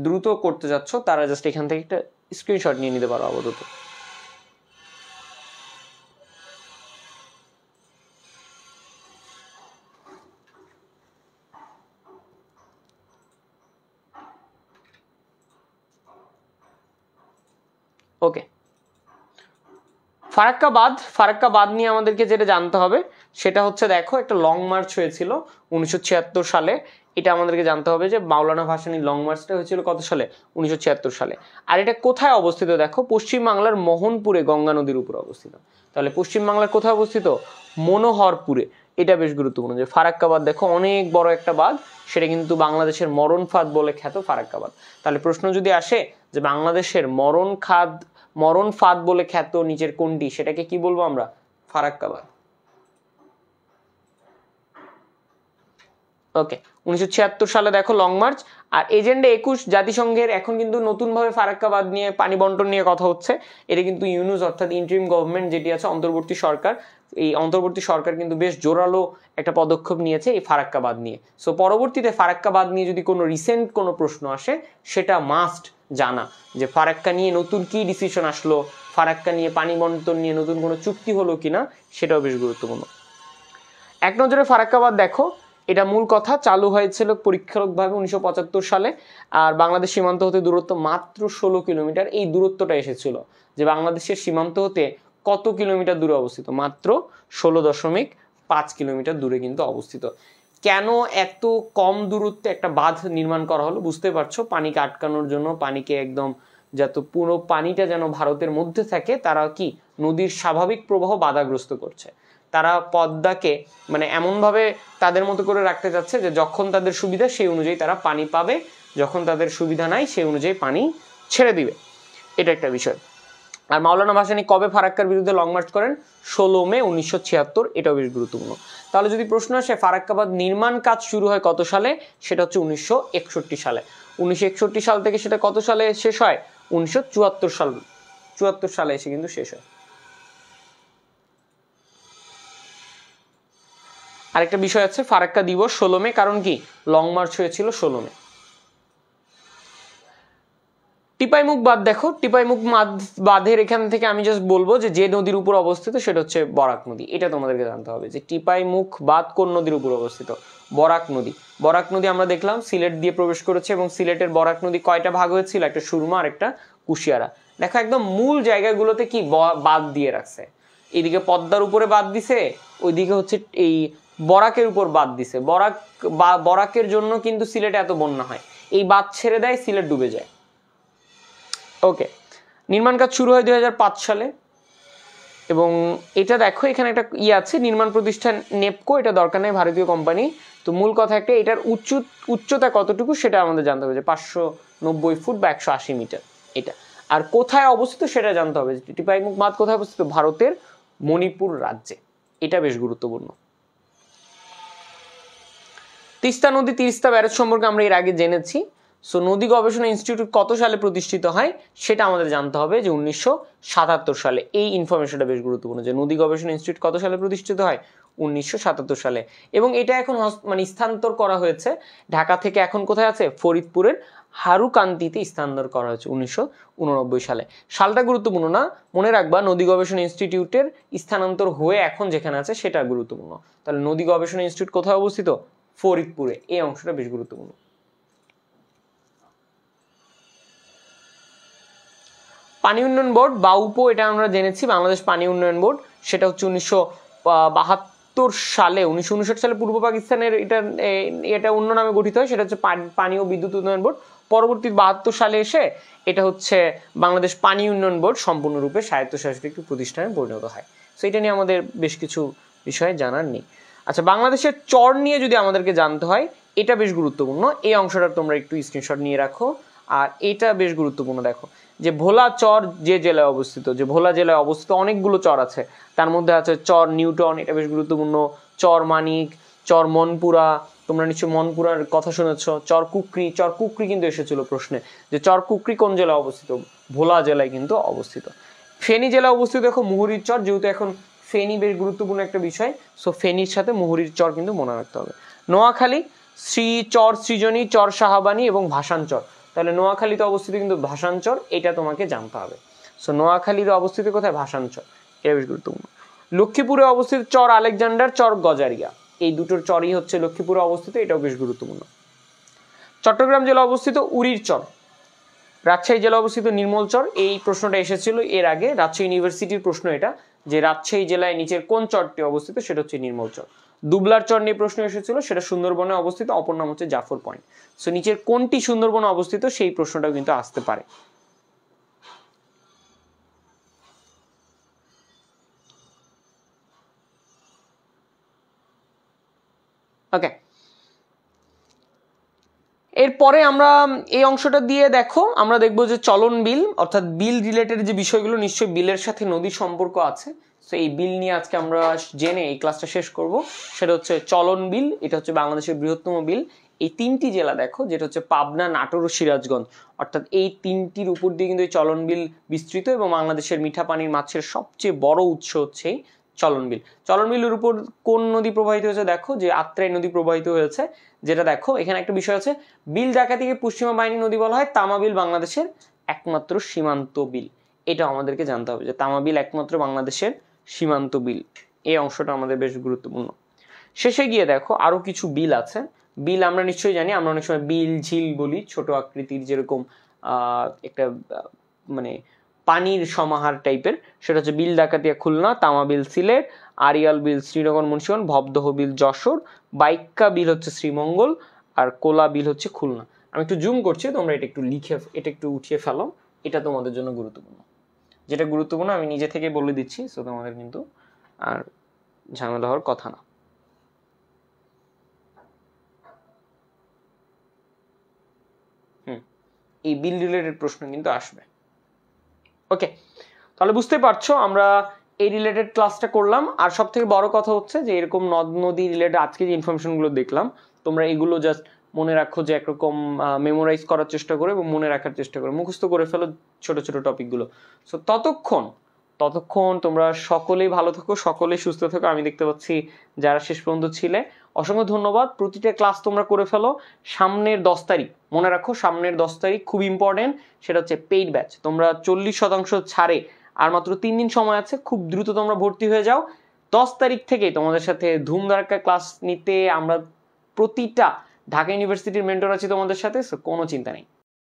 দ্রুত করতে যাচ্ছ, তারা জাস্ট এখান থেকে একটা স্ক্রিনশট নিয়ে নিতে পারো আপাতত। ওকে, ফারাক্কাবাদ নিয়ে আমাদেরকে যেটা জানতে হবে সেটা হচ্ছে, দেখো একটা লং মার্চ হয়েছিল 1976 সালে। এটা আমাদেরকে জানতে হবে যে মাওলানা ভাসানীর লং মার্চটা হয়েছিল কত সালে? 1976 সালে। আর এটা কোথায় অবস্থিত? দেখো, পশ্চিমবাংলার মোহনপুরে, গঙ্গা নদীর উপরে অবস্থিত। তাহলে পশ্চিমবাংলার কোথায় অবস্থিত? মনোহরপুরে। এটা বেশ গুরুত্বপূর্ণ, যে ফারাক্কাবাদ দেখো অনেক বড় একটা বাঁধ, সেটা কিন্তু বাংলাদেশের মরণ ফাঁদ বলে খ্যাত ফারাক্কাবাদ। তাহলে প্রশ্ন যদি আসে যে বাংলাদেশের মরণ ফাঁদ বলে খ্যাত নিচের কোনটি, সেটাকে কি বলবো আমরা? ফারাক্কাবাদ। ওকে, 1976 সালে দেখো লং মার্চ। আর এজেন্ডা 21 জাতিসংঘের এখন কিন্তু নতুনভাবে ফারাক্কা বাঁধ নিয়ে পানি বন্টন নিয়ে কথা হচ্ছে। এটা কিন্তু ইউনুস অর্থাৎ ইন্টারিম গভর্নমেন্ট যেটি আছে অন্তর্বর্তী সরকার, এই অন্তর্বর্তী সরকার কিন্তু বেশ জোরালো একটা পদক্ষেপ নিয়েছে এই ফারাক্কা বাঁধ নিয়ে। সো পরবর্তীতে ফারাক্কা বাঁধ নিয়ে যদি কোনো রিসেন্ট কোনো প্রশ্ন আসে সেটা মাস্ট জানা যে ফারাক্কা নিয়ে নতুন কি ডিসিশন আসলো, ফারাক্কা নিয়ে পানি বন্টন নিয়ে নতুন কোনো চুক্তি হলো কিনা, সেটাও বেশ গুরুত্বপূর্ণ। এক নজরে ফারাক্কা বাঁধ দেখো, এটা মূল কথা চালু হয়েছিল পরীক্ষামূলকভাবে 1975 সালে। আর বাংলাদেশ সীমান্ত হতে দূরত্ব মাত্র 16 কিলোমিটার। এই দূরত্বটা এসেছিল যে বাংলাদেশের সীমান্ত হতে কত কিলোমিটার দূরে অবস্থিত, মাত্র 16.5 কিলোমিটার দূরে কিন্তু অবস্থিত। কেন এত কম দূরত্বে একটা বাঁধ নির্মাণ করা হলো বুঝতে পারছো, পানিকে আটকানোর জন্য, পানিকে একদম যাতে পুরো পানিটা যেন ভারতের মধ্যে থাকে, তারা কি নদীর স্বাভাবিক প্রবাহ বাধাগ্রস্ত করছে। তারা পদ্মাকে মানে এমনভাবে তাদের মতো করে রাখতে চাচ্ছে যে যখন তাদের সুবিধা সেই অনুযায়ী তারা পানি পাবে, যখন তাদের সুবিধা নাই সেই অনুযায়ী পানি ছেড়ে দিবে। এটা একটা বিষয়। আর মাওলানা ভাসানী কবে ফারাক্কার বিরুদ্ধে লং মার্চ করেন? 16 মে 1976। এটাও বেশ গুরুত্বপূর্ণ। তাহলে যদি প্রশ্ন আসে ফারাক্কা বাঁধ নির্মাণ কাজ শুরু হয় কত সালে, সেটা হচ্ছে 1961 সালে। 1961 সাল থেকে সেটা কত সালে শেষ হয়? 1974 সাল। 74 সালে এসে কিন্তু শেষ হয়। আরেকটা বিষয় আছে ফারাক্কা দিবস 16 মে, কারণ কি লং মার্চ হয়েছিল 16 মে। টিপাইমুখ বাঁধ দেখো, টিপাইমুখ বাঁধের এখান থেকে আমি জাস্ট বলবো যে নদীর উপর অবস্থিত সেটা হচ্ছে বরাক নদী। এটা তোমাদেরকে জানতে হবে যে টিপাইমুখ বাঁধ কোন নদীর উপর অবস্থিত? বরাক নদী। বরাক নদী আমরা দেখলাম সিলেট দিয়ে প্রবেশ করেছে এবং সিলেটের বরাক নদী কয়টা ভাগ হয়েছিল? একটা সুরমা আর একটা কুশিয়ারা। দেখো একদম মূল জায়গাগুলোতে কি বাঁধ দিয়ে রাখছে। এইদিকে পদ্মার উপরে বাঁধ দিছে, ওইদিকে হচ্ছে এই বরাকের উপর বাঁধ দিছে। বরাকের জন্য কিন্তু সিলেটে এত বন্যা হয়, এই বাঁধ ছেড়ে দেয় সিলেট ডুবে যায়। ওকে, নির্মাণ কাজ শুরু হয় 2005 সালে এবং এটা দেখো এখানে একটা আছে নির্মাণ প্রতিষ্ঠান নেপকো, এটা দরকার নেই, ভারতীয় কোম্পানি। তো মূল কথা একটা, এটার উচ্চতা কতটুকু সেটা আমাদের জানতে হবে যে 590 ফুট বা 180 মিটার এটা। আর কোথায় অবস্থিত সেটা জানতে হবে। টিপাইমুখ বাঁধ কোথায় অবস্থিত? ভারতের মণিপুর রাজ্যে। এটা বেশ গুরুত্বপূর্ণ। তিস্তা নদী, তিস্তা ব্যারেজ সম্পর্কে আমরা এর আগে জেনেছি। সো নদী গবেষণা ইনস্টিটিউট কত সালে প্রতিষ্ঠিত হয় সেটা আমাদের জানতে হবে যে 1977 সালে। এই ইনফরমেশনটা বেশ গুরুত্বপূর্ণ যে নদী গবেষণা ইনস্টিটিউট কত সালে প্রতিষ্ঠিত হয়? 1977 সালে। এবং এটা এখন মানে স্থানান্তর করা হয়েছে ঢাকা থেকে, এখন কোথায় আছে? ফরিদপুরের হারুকান্দিতে স্থানান্তর করা হয়েছে 1989 সালে। সালটা গুরুত্বপূর্ণ না, মনে রাখবা নদী গবেষণা ইনস্টিটিউটের স্থানান্তর হয়ে এখন যেখানে আছে সেটা গুরুত্বপূর্ণ। তাহলে নদী গবেষণা ইনস্টিটিউট কোথায় অবস্থিত? ফরিদপুরে। এই অংশটা বেশ গুরুত্বপূর্ণ। পানি উন্নয়ন বোর্ড বা উপো, এটা আমরা জেনেছি বাংলাদেশ পানি উন্নয়ন বোর্ড, সেটা হচ্ছে 1972 সালে 1959 সালে পূর্ব পাকিস্তানের এটা অন্য নামে গঠিত হয়, সেটা হচ্ছে পানি ও বিদ্যুৎ উন্নয়ন বোর্ড। পরবর্তী 72 সালে এসে এটা হচ্ছে বাংলাদেশ পানি উন্নয়ন বোর্ড সম্পূর্ণরূপে স্বায়ত্তশাসিত একটি প্রতিষ্ঠানে পরিণত হয়। সো এটা নিয়ে আমাদের বেশ কিছু বিষয় জানার নেই। আচ্ছা, বাংলাদেশের চর নিয়ে যদি আমাদেরকে জানতে হয়, এটা বেশ গুরুত্বপূর্ণ। এই অংশটা তোমরা একটু স্ক্রিনশট নিয়ে রাখো। আর এটা বেশ গুরুত্বপূর্ণ, দেখো যে ভোলা চর যে জেলায় অবস্থিত, যে ভোলা জেলায় অবস্থিত অনেকগুলো চর আছে, তার মধ্যে আছে চর নিউটন, এটা বেশ গুরুত্বপূর্ণ। চর মানিক, চর মনপুরা, তোমরা নিশ্চয়ই মনপুরার কথা শুনেছ। চর কুকরি, চর কুকরি কিন্তু এসেছিল প্রশ্নে যে চর কুকরি কোন জেলায় অবস্থিত? ভোলা জেলায় কিন্তু অবস্থিত। ফেনী জেলায় অবস্থিত দেখো মুহুরীর চর, যেহেতু এখন ফেনী বেশ গুরুত্বপূর্ণ একটা বিষয়, সো ফেনীর সাথে মুহুরীর চর কিন্তু মনে রাখতে হবে। নোয়াখালী চর সৃজনী, চর শাহাবানী এবং ভাসান চর। তাহলে নোয়াখালীতে অবস্থিত কিন্তু ভাসান চর, এটা তোমাকে জানতে হবে। সো নোয়াখালীর অবস্থিত কোথায়? ভাসান চর, এটা বেশ গুরুত্বপূর্ণ। লক্ষ্মীপুরে অবস্থিত চর আলেকজান্ডার, চর গজারিয়া, এই দুটোর চরই হচ্ছে লক্ষ্মীপুরে অবস্থিত, এটাও বেশ গুরুত্বপূর্ণ। চট্টগ্রাম জেলা অবস্থিত উড়ির চর। রাজশাহী জেলা অবস্থিত নির্মল চর। এই প্রশ্নটা এসেছিল এর আগে, রাজশাহী ইউনিভার্সিটির প্রশ্ন এটা, যে রাজশাহী জেলায় নিচের কোন চরটি অবস্থিত, সেটা হচ্ছে নির্মল চর। দুবলার চর নিয়ে প্রশ্ন এসেছিল, সেটা সুন্দরবনে অবস্থিত, অপর নাম হচ্ছে জাফর পয়েন্ট। সো নিচের কোনটি সুন্দরবনে অবস্থিত সেই প্রশ্নটাও কিন্তু আসতে পারে। ওকে, এরপরে আমরা এই অংশটা দিয়ে দেখো আমরা দেখবো যে চলন বিল, অর্থাৎ বিল রিলেটেড যে বিষয়গুলো, নিশ্চয়ই বিলের সাথে নদীর সম্পর্ক আছে। সো এই বিল নিয়ে আজকে আমরা জেনে এই ক্লাসটা শেষ করব। সেটা হচ্ছে চলন বিল, এটা হচ্ছে বাংলাদেশের বৃহত্তম বিল। এই তিনটি জেলা দেখো, যেটা হচ্ছে পাবনা, নাটোর ও সিরাজগঞ্জ, অর্থাৎ এই তিনটির উপর দিয়ে কিন্তু এই চলন বিল বিস্তৃত এবং বাংলাদেশের মিঠা পানির মাছের সবচেয়ে বড় উৎস হচ্ছে এই চলন বিল। চলন বিলের উপর কোন নদী প্রবাহিত হয়েছে দেখো, যে আত্রাই নদী প্রবাহিত হয়েছে, যেটা দেখো এখানে একটা বিষয় আছে, বিল ডাকাতিকে পশ্চিমা বাহিনী নদী বলা হয়, তামা বিল বাংলাদেশের একমাত্র সীমান্ত বিল। এটা আমাদেরকে জানতে হবে যে তামা বিল একমাত্র বাংলাদেশের সীমান্ত বিল। এই অংশটা আমাদের বেশ গুরুত্বপূর্ণ। শেষে গিয়ে দেখো আরো কিছু বিল আছে। বিল আমরা নিশ্চয়ই জানি, আমরা অনেক সময় বিল ঝিল বলি, ছোট আকৃতির, যেরকম একটা মানে পানির সমাহার টাইপের, সেটা হচ্ছে বিল ডাকাতিয়া খুলনা, তামা বিল সিলেট, আরিয়াল বিল শ্রীনগর মুন্সিগঞ্জ, ভবদহ বিল যশোর, বাইক্কা বিল হচ্ছে শ্রীমঙ্গল, আর কোলা বিল হচ্ছে খুলনা। আমি একটু জুম করছি, তোমরা এটা একটু লিখে, এটা একটু উঠিয়ে ফেলো, এটা তোমাদের জন্য গুরুত্বপূর্ণ। যেটা গুরুত্বপূর্ণ আমি নিজে থেকে বলে দিচ্ছি, সো তোমাদের কিন্তু আর ঝামেলা হওয়ার কথা না। এই বিল রিলেটেড প্রশ্ন কিন্তু আসবে। ওকে, তাহলে বুঝতে পারছো আমরা এই রিলেটেড ক্লাসটা করলাম। আর সব থেকে বড় কথা হচ্ছে যে এরকম নদ নদী রিলেটেড আজকে যে ইনফরমেশনগুলো দেখলাম, তোমরা এগুলো জাস্ট মনে রাখো, যে একরকম মেমোরাইজ করার চেষ্টা করো এবং মনে রাখার চেষ্টা করো, মুখস্থ করে ফেলো ছোট ছোট টপিকগুলো। সো ততক্ষণ তোমরা সকলেই ভালো থাকো, সকলেই সুস্থ থাকো। আমি দেখতে পাচ্ছি যারা শেষ পর্যন্ত ছিলে, অসংখ্য ধন্যবাদ। প্রতিটা ক্লাস তোমরা করে ফেলো। সামনের 10 তারিখ মনে রাখো, সামনের 10 তারিখ খুব ইম্পর্টেন্ট, সেটা হচ্ছে পেইড ব্যাচ। তোমরা 40% ছাড়ে আর মাত্র 3 দিন সময় আছে, খুব দ্রুত তোমরা ভর্তি হয়ে যাও। 10 তারিখ থেকে তোমাদের সাথে ধুমধারাক্কা ক্লাস নিতে আমরা প্রতিটা ঢাকা ইউনিভার্সিটির মেন্টর আছি তোমাদের সাথে, কোনো চিন্তা নেই।